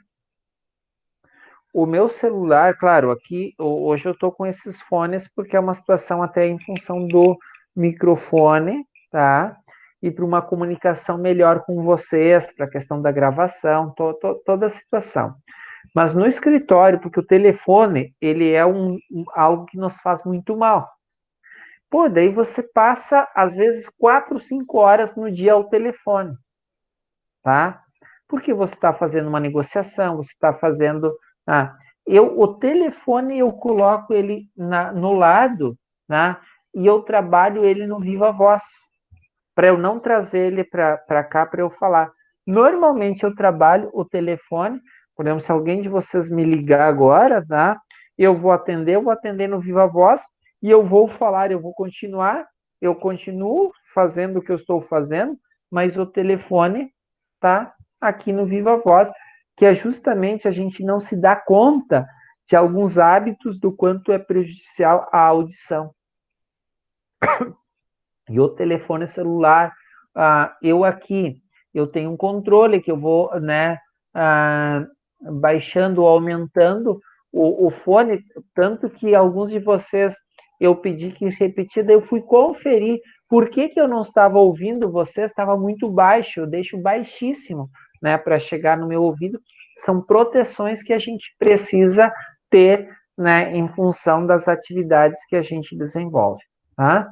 O meu celular, claro, aqui hoje eu estou com esses fones porque é uma situação até em função do microfone, tá? E para uma comunicação melhor com vocês, para a questão da gravação, toda a situação. Mas no escritório, porque o telefone, ele é algo que nos faz muito mal. Pô, daí você passa, às vezes, 4, 5 horas no dia ao telefone, tá? Porque você está fazendo uma negociação, você está fazendo... o telefone, eu coloco ele no lado, né? E eu trabalho ele no Viva Voz, para eu não trazer ele para cá para eu falar. Normalmente eu trabalho o telefone, por exemplo, se alguém de vocês me ligar agora, tá? Eu vou atender no Viva Voz e eu vou falar, eu continuo fazendo o que eu estou fazendo, mas o telefone tá aqui no Viva Voz, que é justamente a gente não se dá conta de alguns hábitos do quanto é prejudicial a audição. E o telefone celular, eu tenho um controle que eu vou, né, baixando ou aumentando o fone, tanto que alguns de vocês eu pedi que repetida, eu fui conferir por que eu não estava ouvindo vocês, estava muito baixo, eu deixo baixíssimo, né, para chegar no meu ouvido. São proteções que a gente precisa ter, né, em função das atividades que a gente desenvolve, tá?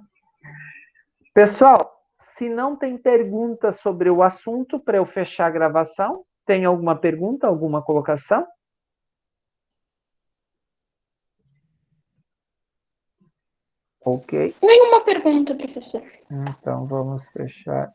Pessoal, se não tem pergunta sobre o assunto, para eu fechar a gravação, tem alguma pergunta, alguma colocação? Ok? Nenhuma pergunta, professor. Então, vamos fechar